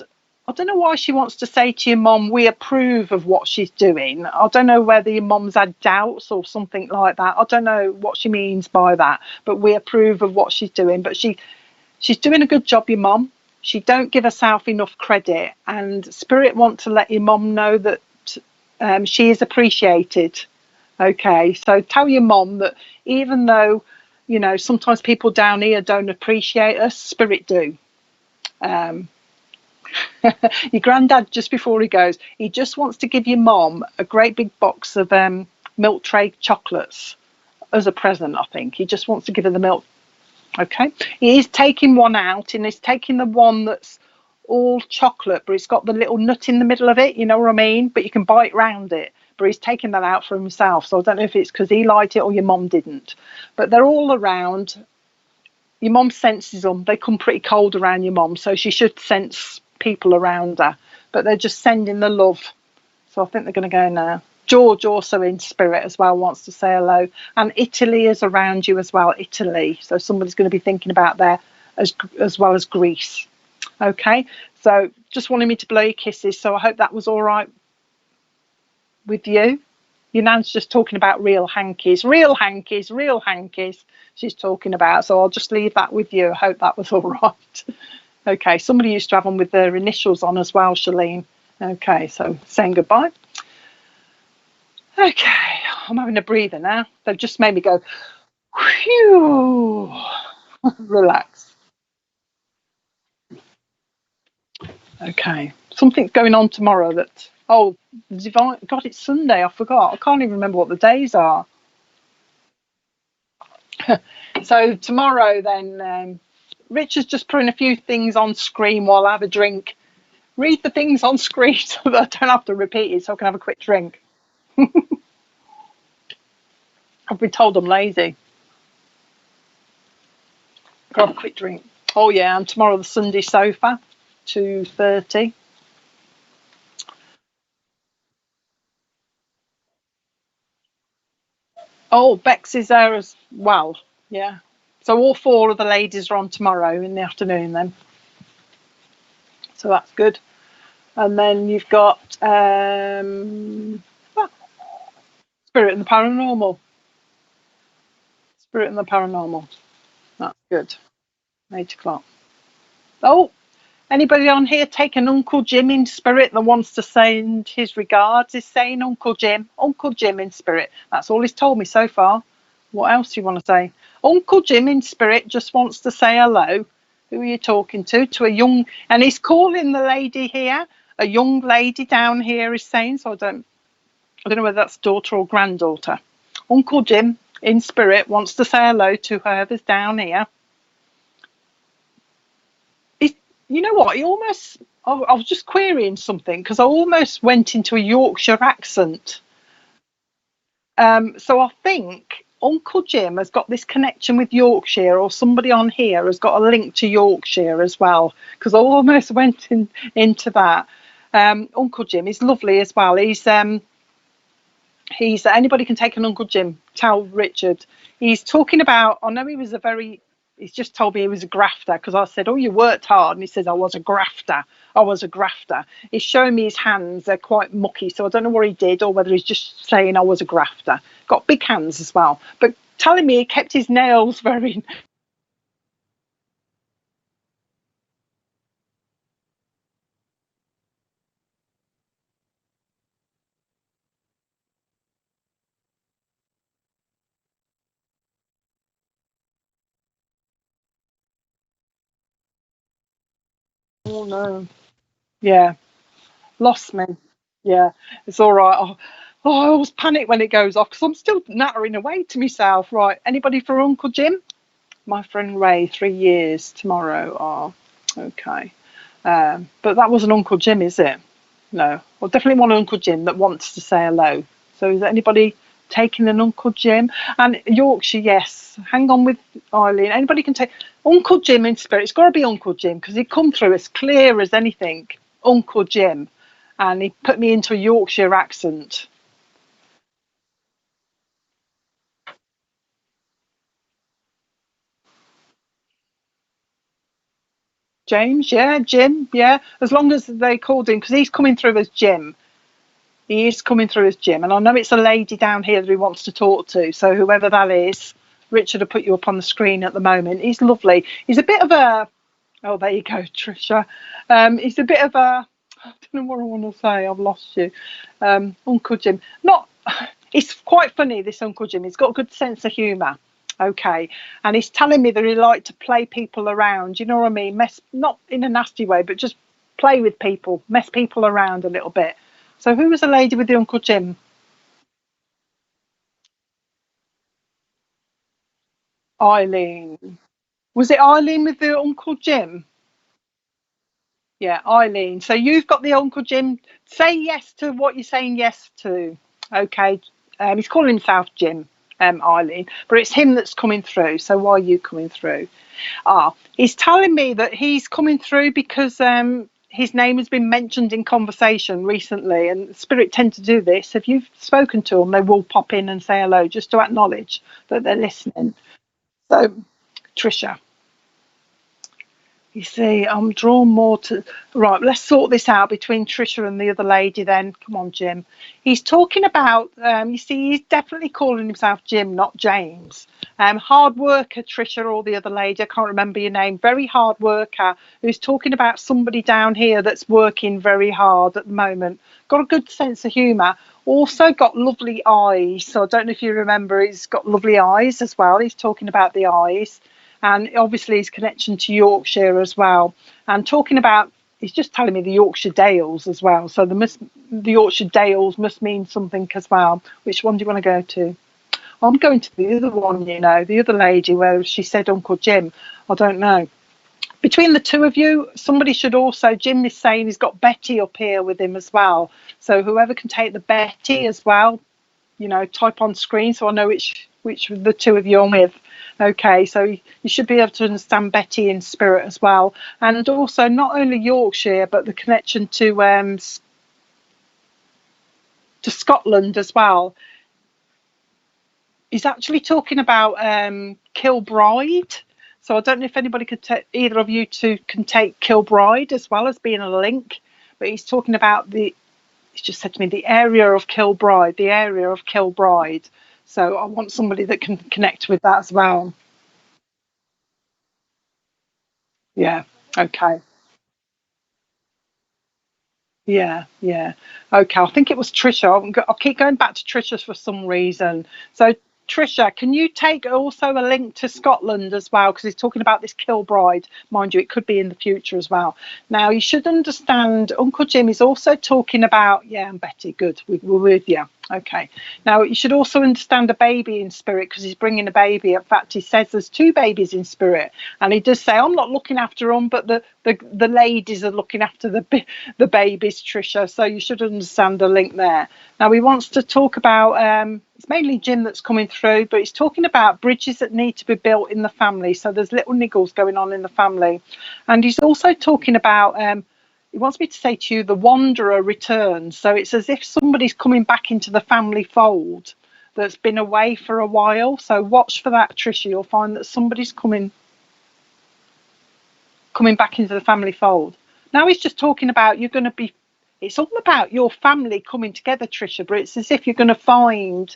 S1: I don't know why she wants to say to your mom, we approve of what she's doing. I don't know whether your mom's had doubts or something like that. I don't know what she means by that, but we approve of what she's doing. But she's doing a good job, your mom. She don't give herself enough credit, and spirit want to let your mom know that she is appreciated. Okay, so tell your mom that even though you know, sometimes people down here don't appreciate us. Spirit do. Your granddad, just before he goes, he just wants to give your mom a great big box of milk tray chocolates as a present. I think he just wants to give her the milk. Okay, he is taking one out, and he's taking the one that's all chocolate, but it's got the little nut in the middle of it. You know what I mean? But you can bite round it. But he's taking that out for himself. So I don't know if it's because he liked it or your mom didn't. But they're all around. Your mom senses them. They come pretty cold around your mom, so she should sense people around her. But they're just sending the love. So I think they're going to go now. George, also in spirit as well, wants to say hello. And Italy is around you as well. Italy. So somebody's going to be thinking about there as well as Greece. Okay. So just wanted me to blow your kisses. So I hope that was all right with you. Your nan's just talking about real hankies, real hankies, real hankies. She's talking about. So I'll just leave that with you. I hope that was all right. Okay. Somebody used to have them with their initials on as well, Shalene. Okay. So saying goodbye. Okay, I'm having a breather now. They've just made me go, whew, relax. Okay, something's going on tomorrow that, oh, the divine, God, it's Sunday, I forgot. I can't even remember what the days are. So tomorrow then, Richard's just putting a few things on screen while I have a drink. Read the things on screen so that I don't have to repeat it so I can have a quick drink. I've been told I'm lazy. Got a quick drink. Oh yeah, and tomorrow the Sunday sofa, 2:30. Oh, Bex is there as well. Yeah. So all four of the ladies are on tomorrow in the afternoon then. So that's good. And then you've got Spirit and the Paranormal. Spirit and the Paranormal. That's good. 8 o'clock. Oh, anybody on here taking Uncle Jim in spirit that wants to send his regards is saying Uncle Jim. Uncle Jim in spirit. That's all he's told me so far. What else do you want to say? Uncle Jim in spirit just wants to say hello. Who are you talking to? To a young, and he's calling the lady here. A young lady down here is saying, so I don't know whether that's daughter or granddaughter. Uncle Jim in spirit wants to say hello to whoever's down here. You know what? He almost. I was just querying something because I almost went into a Yorkshire accent. So I think Uncle Jim has got this connection with Yorkshire, or somebody on here has got a link to Yorkshire as well, because I almost went into that. Uncle Jim is lovely as well. He's anybody can take an Uncle Jim. Tell Richard. He's talking about. I know he was a very. He's just told me he was a grafter because I said, "Oh, you worked hard," and he says, "I was a grafter. I was a grafter." He's showing me his hands; they're quite mucky, so I don't know what he did or whether he's just saying I was a grafter. Got big hands as well, but telling me he kept his nails very. Oh no! Yeah, lost me. Yeah, it's all right. I always panic when it goes off because I'm still nattering away to myself. Right, anybody for Uncle Jim? My friend Ray, 3 years tomorrow. Oh, okay. But that wasn't Uncle Jim, is it? No. Well, definitely want Uncle Jim that wants to say hello. So is there anybody taking an Uncle Jim? And Yorkshire, yes. Hang on with Eileen. Anybody can take Uncle Jim in spirit. It's got to be Uncle Jim because he'd come through as clear as anything. Uncle Jim. And he put me into a Yorkshire accent. James, yeah, Jim, yeah. As long as they called him, because he's coming through as Jim. He is coming through as Jim, and I know it's a lady down here that he wants to talk to. So whoever that is, Richard will put you up on the screen at the moment. He's lovely. He's a bit of a. Oh, there you go, Trisha. He's a bit of a. I don't know what I want to say. I've lost you, Uncle Jim. Not. It's quite funny. This Uncle Jim. He's got a good sense of humour. Okay, and he's telling me that he liked to play people around. You know what I mean? Mess, not in a nasty way, but just play with people, mess people around a little bit. So who was the lady with the Uncle Jim? Eileen. Was it Eileen with the Uncle Jim? Yeah, Eileen. So you've got the Uncle Jim. Say yes to what you're saying yes to. Okay. He's calling himself Jim, Eileen, but it's him that's coming through. So why are you coming through? He's telling me that he's coming through because his name has been mentioned in conversation recently, and Spirit tend to do this. If you've spoken to them, they will pop in and say hello just to acknowledge that they're listening. So, Trisha. You see, I'm drawn more to. Right, let's sort this out between Trisha and the other lady then. Come on, Jim. He's talking about, you see, he's definitely calling himself Jim, not James. Hard worker, Trisha, or the other lady, I can't remember your name. Very hard worker who's talking about somebody down here that's working very hard at the moment. Got a good sense of humour. Also got lovely eyes. So I don't know if you remember, he's got lovely eyes as well. He's talking about the eyes, and obviously his connection to Yorkshire as well. And talking about, he's just telling me the Yorkshire Dales as well. So the Yorkshire Dales must mean something as well. Which one do you want to go to? I'm going to the other one, you know, the other lady where she said Uncle Jim. I don't know. Between the two of you, somebody should also, Jim is saying he's got Betty up here with him as well. So whoever can take the Betty as well, you know, type on screen so I know which of the two of you I'm with. Okay, so you should be able to understand Betty in spirit as well, and also not only Yorkshire but the connection to Scotland as well. He's actually talking about Kilbride. So I don't know if anybody could either of you two can take Kilbride as well as being a link, but he's talking about he's just said to me the area of Kilbride, the area of Kilbride. So I want somebody that can connect with that as well. Yeah. Okay. Yeah. Yeah. Okay. I think it was Trisha. I'll keep going back to Trisha for some reason. So Trisha, can you take also a link to Scotland as well? Because he's talking about this Kilbride. Mind you, it could be in the future as well. Now, you should understand, Uncle Jim is also talking about, yeah, and Betty, good, we're with you. Okay. Now, you should also understand a baby in spirit because he's bringing a baby. In fact, he says there's two babies in spirit. And he does say, I'm not looking after them, but the ladies are looking after the babies, Trisha. So you should understand the link there. Now, he wants to talk about, it's mainly Jim that's coming through, but he's talking about bridges that need to be built in the family. So there's little niggles going on in the family. And he's also talking about, he wants me to say to you, the wanderer returns. So it's as if somebody's coming back into the family fold that's been away for a while. So watch for that, Trisha. You'll find that somebody's coming back into the family fold. Now he's just talking about you're going to be, it's all about your family coming together, Trisha, but it's as if you're going to find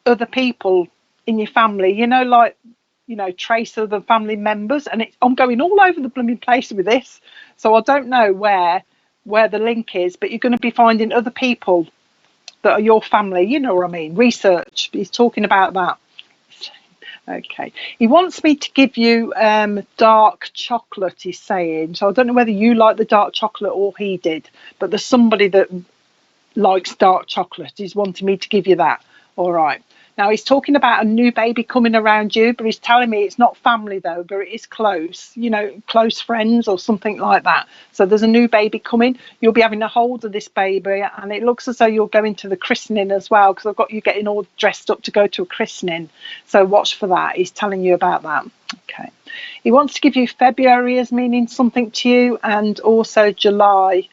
S1: other people in your family, you know, like, you know, trace other family members. And I'm going all over the blooming place with this. So I don't know where the link is, but you're going to be finding other people that are your family, you know what I mean? Research. He's talking about that. Okay. He wants me to give you dark chocolate, he's saying. So I don't know whether you like the dark chocolate or he did, but there's somebody that likes dark chocolate. He's wanting me to give you that. All right. Now he's talking about a new baby coming around you, but he's telling me it's not family though, but it is close, you know, close friends or something like that. So there's a new baby coming. You'll be having a hold of this baby, and it looks as though you're going to the christening as well, because I've got you getting all dressed up to go to a christening. So watch for that. He's telling you about that. Okay. He wants to give you February as meaning something to you, and also July.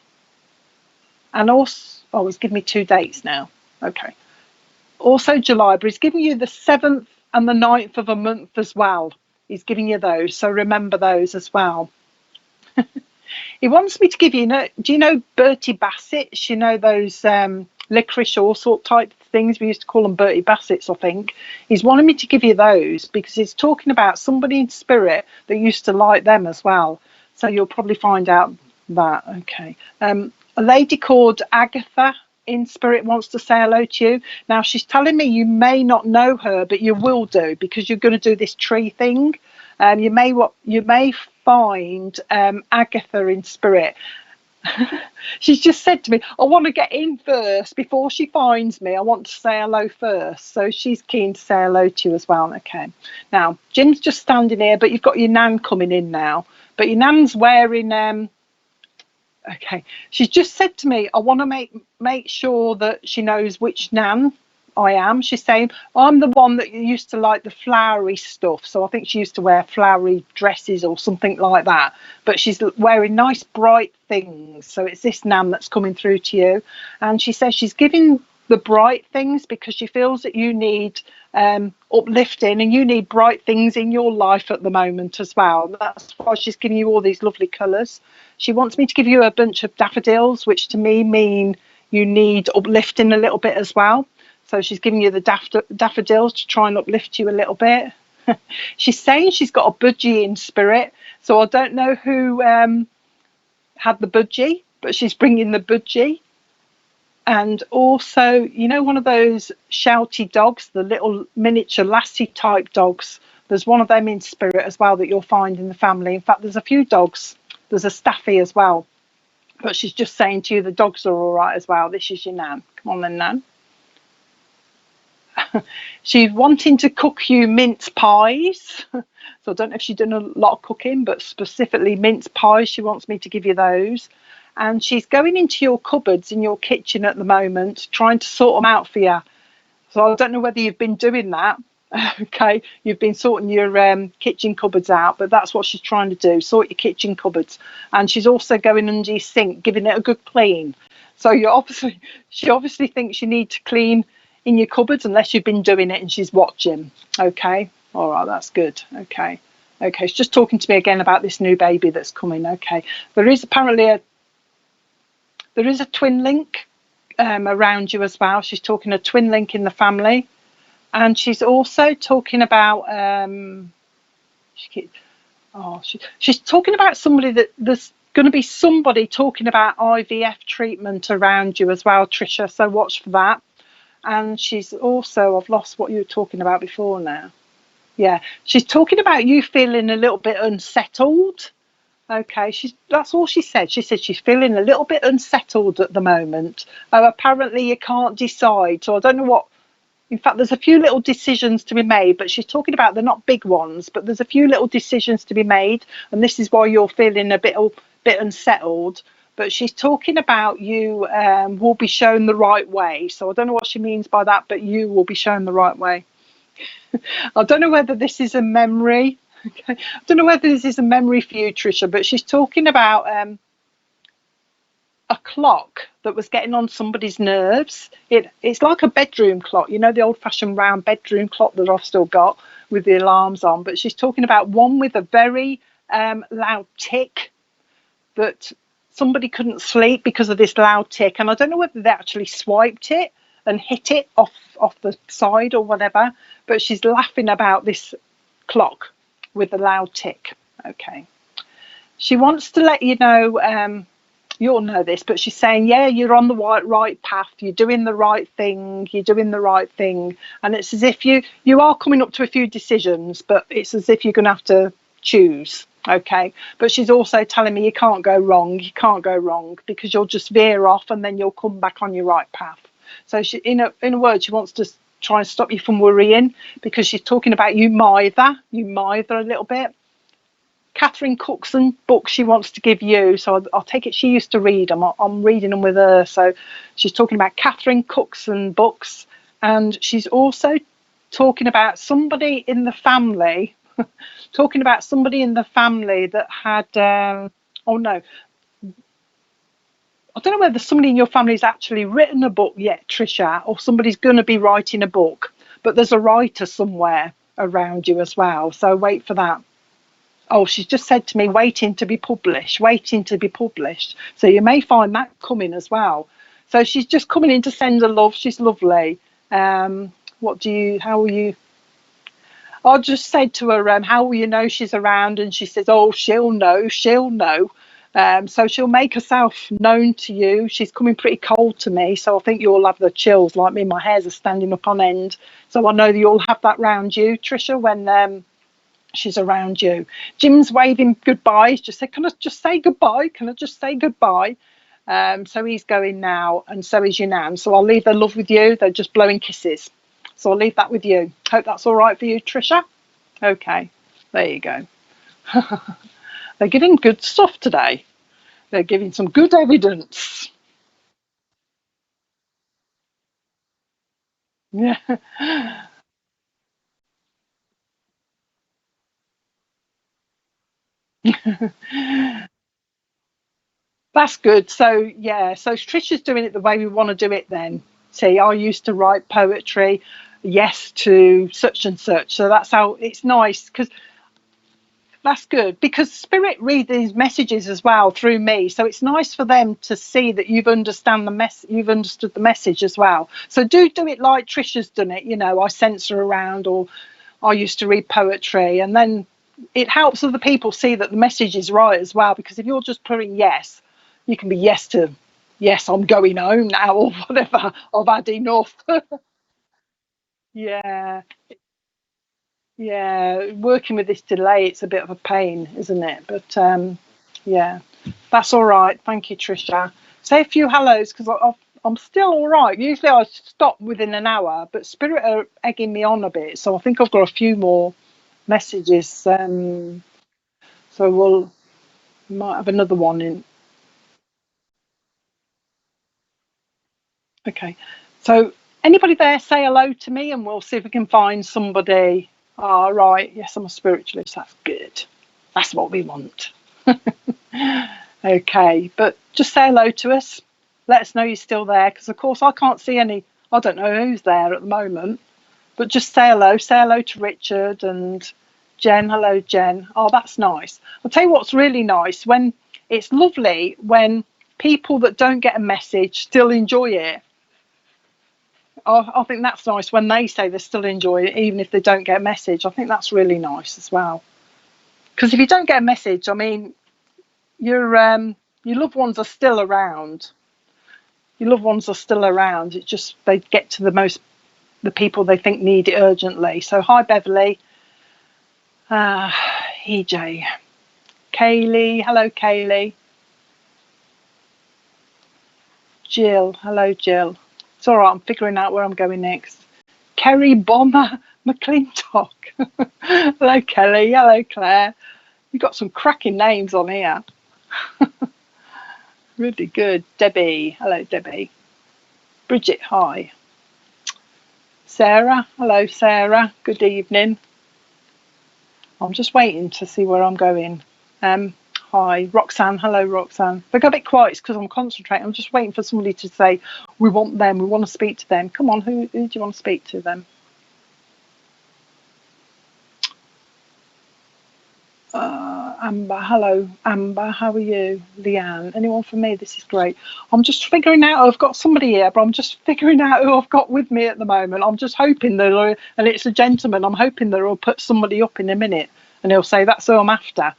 S1: And also, oh, he's given me 2 dates now. Okay. Also July, but he's giving you the 7th and the 9th of a month as well. He's giving you those, so remember those as well. He wants me to give you, do you know Bertie Bassett's? You know those licorice all sort type things? We used to call them Bertie Bassett's, I think. He's wanting me to give you those because he's talking about somebody in spirit that used to like them as well. So you'll probably find out that. Okay. A lady called Agatha in spirit wants to say hello to you. Now, she's telling me you may not know her, but you will do, because you're going to do this tree thing. You may find Agatha in spirit. She's just said to me, I want to get in first before she finds me. I want to say hello first. So she's keen to say hello to you as well. Okay. Now, Jim's just standing here, but you've got your nan coming in now. But your nan's wearing okay. She's just said to me, I want to make sure that she knows which nan I am. She's saying, I'm the one that used to like the flowery stuff. So I think she used to wear flowery dresses or something like that. But she's wearing nice, bright things. So it's this nan that's coming through to you. And she says she's giving the bright things because she feels that you need uplifting, and you need bright things in your life at the moment as well. That's why she's giving you all these lovely colours. She wants me to give you a bunch of daffodils, which to me mean you need uplifting a little bit as well. So she's giving you the daffodils to try and uplift you a little bit. She's saying she's got a budgie in spirit. So I don't know who had the budgie, but she's bringing the budgie. And also, you know, one of those shouty dogs, the little miniature lassie type dogs. There's one of them in spirit as well that you'll find in the family. In fact, there's a few dogs. There's a staffy as well. But she's just saying to you the dogs are all right as well. This is your nan. Come on then, nan. She's wanting to cook you mince pies. So I don't know if she's done a lot of cooking, but specifically mince pies, she wants me to give you those. And she's going into your cupboards in your kitchen at the moment, trying to sort them out for you. So I don't know whether you've been doing that. Okay, you've been sorting your kitchen cupboards out, but that's what she's trying to do, sort your kitchen cupboards. And she's also going under your sink, giving it a good clean. So she obviously thinks you need to clean in your cupboards, unless you've been doing it and she's watching. Okay, all right, that's good. Okay, she's just talking to me again about this new baby that's coming. Okay, there is apparently a twin link around you as well. She's talking a twin link in the family, and she's also talking about she's talking about somebody that there's going to be somebody talking about IVF treatment around you as well, Trisha. So watch for that. And she's also, I've lost what you were talking about before now. Yeah, she's talking about you feeling a little bit unsettled. Okay, that's all she said. She said she's feeling a little bit unsettled at the moment. Apparently you can't decide. So I don't know what, in fact, there's a few little decisions to be made, but she's talking about they're not big ones, but there's a few little decisions to be made. And this is why you're feeling a bit unsettled. But she's talking about you will be shown the right way. So I don't know what she means by that, but you will be shown the right way. I don't know whether this is a memory. Okay. I don't know whether this is a memory for you, Trisha, but she's talking about a clock that was getting on somebody's nerves. It's like a bedroom clock, you know, the old-fashioned round bedroom clock that I've still got with the alarms on. But she's talking about one with a very loud tick that somebody couldn't sleep because of this loud tick, and I don't know whether they actually swiped it and hit it off the side or whatever, but she's laughing about this clock with the loud tick. Okay, she wants to let you know, you'll know this, but she's saying, yeah, you're on the right path, you're doing the right thing, and it's as if you are coming up to a few decisions, but it's as if you're going to have to choose. Okay, but she's also telling me you can't go wrong, because you'll just veer off and then you'll come back on your right path. So she, in a word, she wants to try and stop you from worrying, because she's talking about you mither a little bit. Catherine Cookson books she wants to give you, so I'll take it she used to read them. I'm reading them with her, so she's talking about Catherine Cookson books, and she's also talking about somebody in the family. Talking about somebody in the family that had, I don't know whether somebody in your family has actually written a book yet, Trisha, or somebody's going to be writing a book, but there's a writer somewhere around you as well. So wait for that. Oh, she's just said to me, waiting to be published. So you may find that coming as well. So she's just coming in to send her love. She's lovely. How will you? I just said to her, how will you know she's around? And she says, oh, she'll know. So she'll make herself known to you. She's coming pretty cold to me, so I think you'll have the chills like me. My hairs are standing up on end. So I know that you'll have that round you, Trisha, when she's around you. Jim's waving goodbyes. Just say, can I just say goodbye? Can I just say goodbye? So he's going now, and so is your nan. So I'll leave their love with you. They're just blowing kisses. So I'll leave that with you. Hope that's all right for you, Trisha. Okay, there you go. They're giving good stuff today. They're giving some good evidence. Yeah. That's good. So yeah, so Trisha's doing it the way we want to do it then. See, I used to write poetry, yes to such and such. So that's how it's nice because that's good because Spirit read these messages as well through me. So it's nice for them to see that you've understood the message as well. So do it like Trisha's done it, I censor around, or I used to read poetry, and then it helps other people see that the message is right as well, because if you're just putting yes, you can be yes to yes, I'm going home now, or whatever. I've had enough. Yeah. Yeah, working with this delay, it's a bit of a pain, isn't it? But yeah, that's all right. Thank you, Trisha. Say a few hellos because I'm still all right. Usually I stop within an hour, but Spirit are egging me on a bit, so I think I've got a few more messages. So might have another one in. Okay. So anybody there, say hello to me, and we'll see if we can find somebody. All right. Yes, I'm a spiritualist. That's good. That's what we want. Okay, but just say hello to us. Let us know you're still there, because of course I can't see any. I don't know who's there at the moment, but just say hello. Say hello to Richard and Jen. Hello, Jen. Oh, that's nice. I'll tell you what's really nice, when it's lovely when people that don't get a message still enjoy it. I think that's nice when they say they still enjoy it, even if they don't get a message. I think that's really nice as well. Because if you don't get a message, I mean, your loved ones are still around. Your loved ones are still around. It's just they get to the people they think need it urgently. So hi Beverly, EJ, Kaylee. Hello Kaylee. Jill. Hello Jill. It's all right. I'm figuring out where I'm going next. Kerry Bomber McClintock. Hello Kelly. Hello Claire. You've got some cracking names on here. Really good. Debbie. Hello Debbie. Bridget. Hi. Sarah. Hello Sarah. Good evening. I'm just waiting to see where I'm going. Hi Roxanne. Hello Roxanne. If I go a bit quiet, it's because I'm concentrating. I'm just waiting for somebody to say we want them. We want to speak to them. Come on. Who do you want to speak to them? Amber, hello, Amber, how are you? Leanne, anyone for me? This is great. I'm just figuring out, I've got somebody here, but I'm just figuring out who I've got with me at the moment. I'm just hoping and it's a gentleman, I'm hoping that he'll put somebody up in a minute and he'll say, that's who I'm after.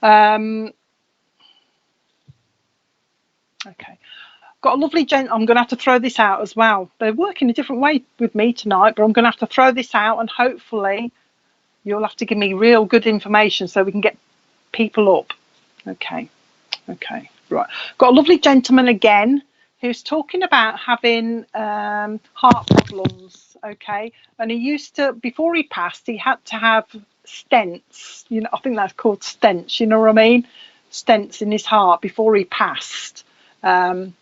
S1: Okay. Got a lovely gent. I'm going to have to throw this out as well. They're working a different way with me tonight, but I'm going to have to throw this out, and hopefully you'll have to give me real good information so we can get people up. Okay, right. Got a lovely gentleman again who's talking about having heart problems. Okay, and he used to, before he passed, he had to have stents. I think that's called stents. You know what I mean? Stents in his heart before he passed. In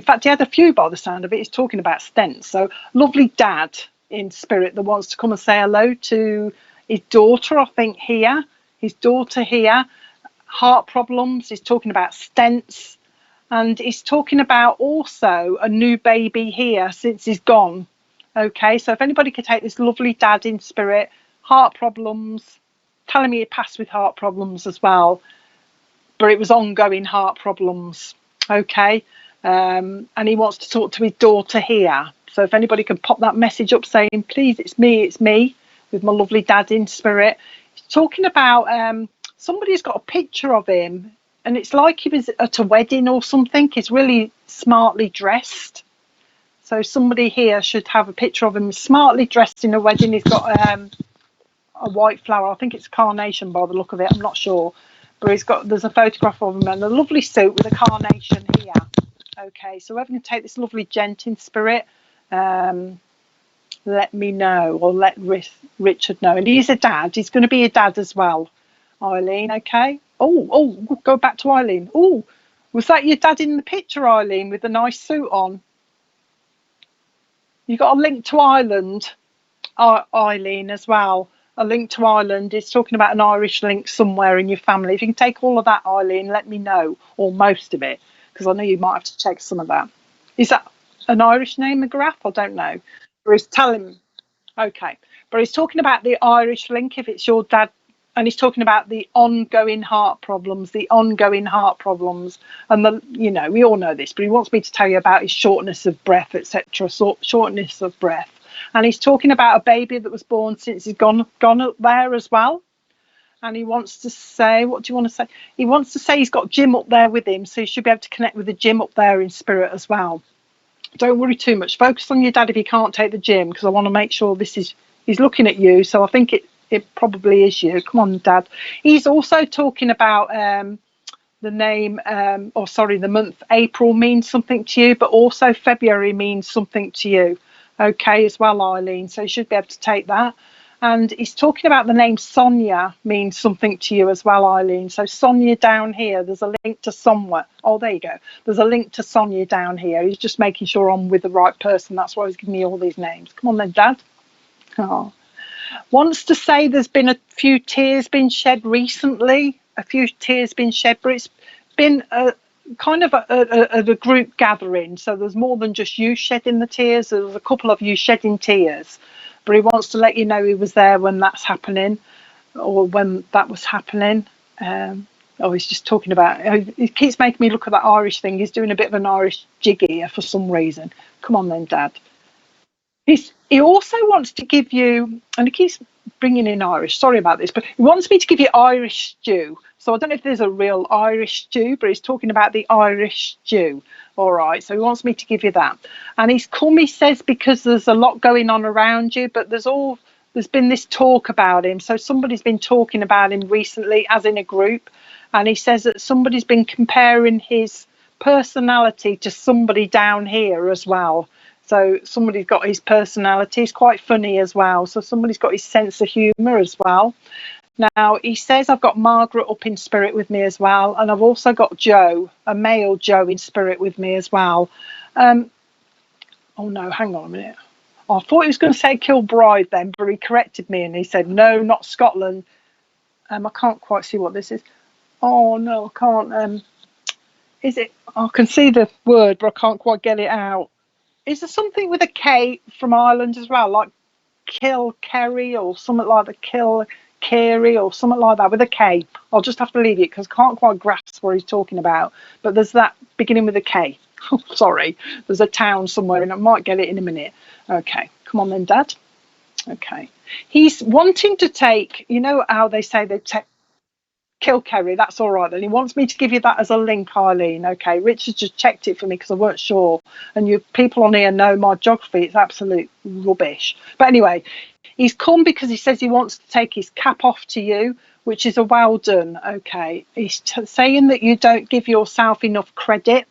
S1: fact, he had a few by the sound of it. He's talking about stents. So lovely dad in spirit that wants to come and say hello to his daughter. I think here. His daughter here, heart problems. He's talking about stents, and he's talking about also a new baby here since he's gone. Okay, so if anybody could take this lovely dad in spirit, heart problems, telling me he passed with heart problems as well, but it was ongoing heart problems. Okay, and he wants to talk to his daughter here. So if anybody can pop that message up saying, please, it's me, with my lovely dad in spirit. Talking about somebody's got a picture of him and it's like he was at a wedding or something. He's really smartly dressed. So somebody here should have a picture of him smartly dressed in a wedding. He's got a white flower. I think it's carnation by the look of it. I'm not sure. But there's a photograph of him in a lovely suit with a carnation here. Okay, so we're going to take this lovely gent in spirit. Let me know, or let Richard know. And he's a dad. He's going to be a dad as well, Eileen. Okay. Oh, go back to Eileen. Oh, was that your dad in the picture, Eileen, with the nice suit on? You got a link to Ireland, Eileen, as well. A link to Ireland. It's talking about an Irish link somewhere in your family. If you can take all of that, Eileen, let me know, or most of it, because I know you might have to check some of that. Is that an Irish name, McGrath? I don't know. But he's telling me. Okay. But he's talking about the Irish link, if it's your dad, and he's talking about the ongoing heart problems, and we all know this, but he wants me to tell you about his shortness of breath, etc. Shortness of breath. And he's talking about a baby that was born since he's gone up there as well. And he wants to say, what do you want to say? He wants to say he's got Jim up there with him, so you should be able to connect with the Jim up there in spirit as well. Don't worry too much. Focus on your dad if he can't take the Jim, because I want to make sure he's looking at you. So I think it probably is you. Come on, Dad. He's also talking about the name, the month April means something to you, but also February means something to you. Okay, as well, Eileen. So you should be able to take that. And he's talking about the name Sonia means something to you as well, Eileen. So Sonia down here, there's a link to somewhere. Oh, there you go. There's a link to Sonia down here. He's just making sure I'm with the right person. That's why he's giving me all these names. Come on then, Dad. Oh. Wants to say there's been a few tears been shed recently. A few tears been shed, but it's been a kind of a group gathering. So there's more than just you shedding the tears. There's a couple of you shedding tears. But he wants to let you know he was there when that's happening, or when that was happening. He's just talking about, he keeps making me look at that Irish thing. He's doing a bit of an Irish jig here for some reason. Come on then, Dad. He also wants to give you, and he keeps bringing in Irish, sorry about this, but he wants me to give you Irish stew. So I don't know if there's a real Irish stew, but he's talking about the Irish stew. All right, so he wants me to give you that. And he says, because there's a lot going on around you, but there's been this talk about him. So somebody's been talking about him recently, as in a group. And he says that somebody's been comparing his personality to somebody down here as well. So somebody's got his personality. He's quite funny as well. So somebody's got his sense of humour as well. Now, he says, I've got Margaret up in spirit with me as well. And I've also got Joe, a male Joe in spirit with me as well. Oh, no, hang on a minute. I thought he was going to say Kilbride then, but he corrected me and he said, no, not Scotland. I can't quite see what this is. Oh, no, I can't. Is it? I can see the word, but I can't quite get it out. Is there something with a K from Ireland as well, like Kilkerry or something like the Kilkerry or something like that with a K? I'll just have to leave it because I can't quite grasp what he's talking about. But there's that beginning with a K. Sorry, there's a town somewhere and I might get it in a minute. Okay, come on then, Dad. Okay. He's wanting to take, you know how they say they take Kilkerry, that's all right then. He wants me to give you that as a link, Eileen. Okay, Richard just checked it for me because I weren't sure. And you people on here know my geography, it's absolute rubbish. But anyway, he's come because he says he wants to take his cap off to you, which is a well done. Okay, he's saying that you don't give yourself enough credit.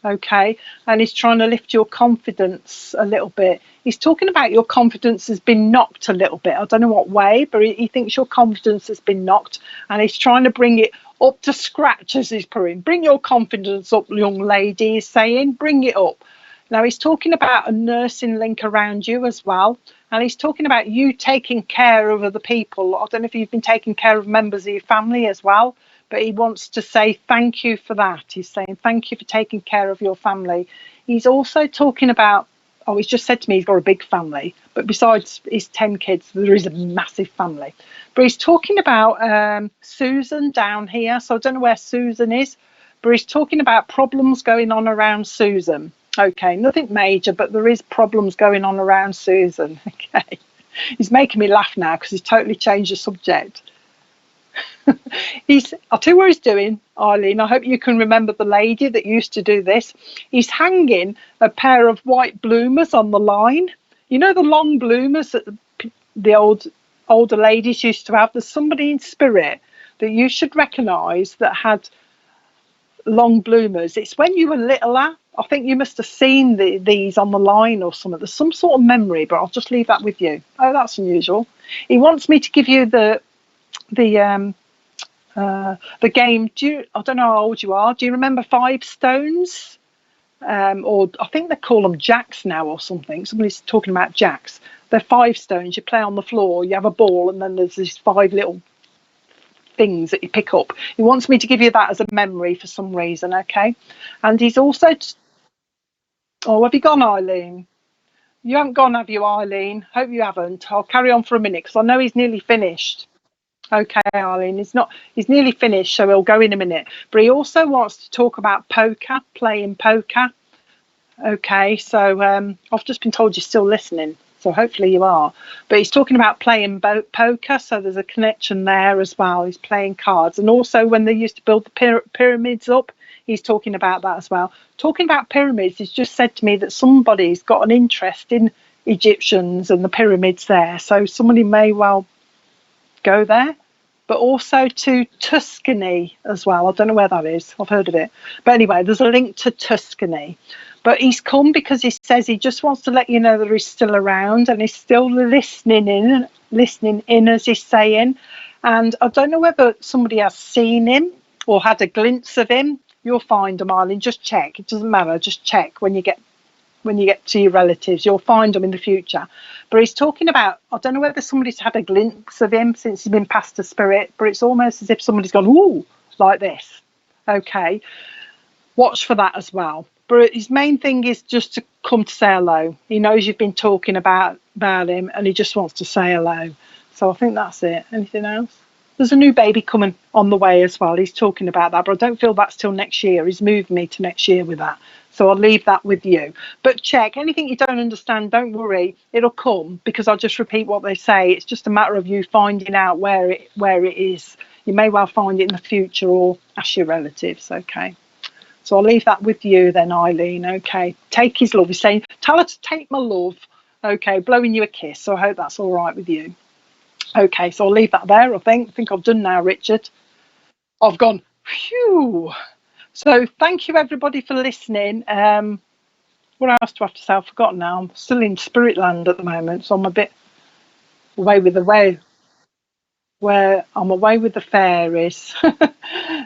S1: Okay, and he's trying to lift your confidence a little bit. He's talking about your confidence has been knocked a little bit. I don't know what way, but he thinks your confidence has been knocked, and he's trying to bring it up to scratch, as he's putting. Bring your confidence up, young lady, he's saying. Bring it up. Now, he's talking about a nursing link around you as well, and he's talking about you taking care of other people. I don't know if you've been taking care of members of your family as well, but he wants to say thank you for that. He's saying thank you for taking care of your family. He's also talking about, he's just said to me he's got a big family, but besides his 10 kids, there is a massive family. But he's talking about Susan down here. So I don't know where Susan is, but he's talking about problems going on around Susan. Okay, nothing major, but there is problems going on around Susan. Okay, he's making me laugh now because he's totally changed the subject. I'll tell you what he's doing, Eileen. I hope you can remember the lady that used to do this. He's hanging a pair of white bloomers on the line. You know the long bloomers that the older ladies used to have? There's somebody in spirit that you should recognise that had long bloomers. It's when you were littler. I think you must have seen these on the line or something. There's some sort of memory, but I'll just leave that with you. Oh, that's unusual. He wants me to give you the game. I don't know how old you are. Do you remember 5 stones? Or I think they call them jacks now or something. Somebody's talking about jacks. They're 5 stones. You play on the floor. You have a ball, and then there's these 5 little things that you pick up. He wants me to give you that as a memory for some reason. Okay, and he's also. Oh, have you gone, Eileen? You haven't gone, have you, Eileen? Hope you haven't. I'll carry on for a minute because I know he's nearly finished. Okay, Eileen, he's nearly finished, so he'll go in a minute. But he also wants to talk about poker, playing poker. Okay, so I've just been told you're still listening, so hopefully you are. But he's talking about playing poker, so there's a connection there as well. He's playing cards. And also when they used to build the pyramids up, he's talking about that as well. Talking about pyramids, he's just said to me that somebody's got an interest in Egyptians and the pyramids there. So somebody may well go there, but also to Tuscany as well. I don't know where that is. I've heard of it. But anyway, there's a link to Tuscany. But he's come because he says he just wants to let you know that he's still around and he's still listening in as he's saying. And I don't know whether somebody has seen him or had a glimpse of him. You'll find him, Eileen. Just check. It doesn't matter. Just check when you get to your relatives. You'll find them in the future. But he's talking about, I don't know whether somebody's had a glimpse of him since he's been past the spirit, but it's almost as if somebody's gone, ooh, like this. Okay. Watch for that as well. But his main thing is just to come to say hello. He knows you've been talking about him and he just wants to say hello. So I think that's it. Anything else? There's a new baby coming on the way as well. He's talking about that, but I don't feel that's till next year. He's moved me to next year with that. So I'll leave that with you. But check. Anything you don't understand, don't worry. It'll come because I'll just repeat what they say. It's just a matter of you finding out where it is. You may well find it in the future or ask your relatives. Okay. So I'll leave that with you then, Eileen. Okay. Take his love. He's saying, tell her to take my love. Okay. Blowing you a kiss. So I hope that's all right with you. Okay, so I'll leave that there, I think. I think I've done now, Richard. I've gone, phew. So thank you, everybody, for listening. What else do I have to say? I've forgotten now. I'm still in spirit land at the moment, so I'm a bit away with the way. Where I'm away with the fairies.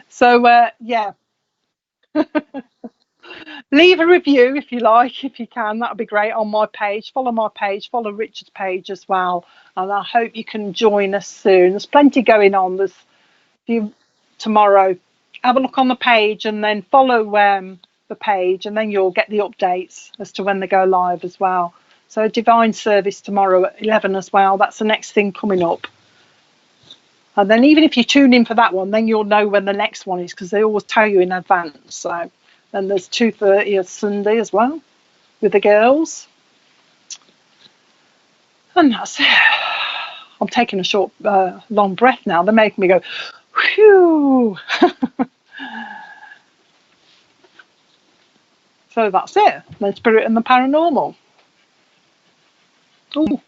S1: So, yeah. Leave a review if you like, if you can. That'd be great on my page. Follow my page, follow Richard's page as well. And I hope you can join us soon. There's plenty going on. There's tomorrow. Have a look on the page and then follow the page, and then you'll get the updates as to when they go live as well. So divine service tomorrow at 11 as well. That's the next thing coming up. And then even if you tune in for that one, then you'll know when the next one is because they always tell you in advance. So then there's 2:30 on Sunday as well with the girls. And that's it. I'm taking a short, long breath now. They're making me go, whew. So that's it. The spirit and the paranormal. Ooh.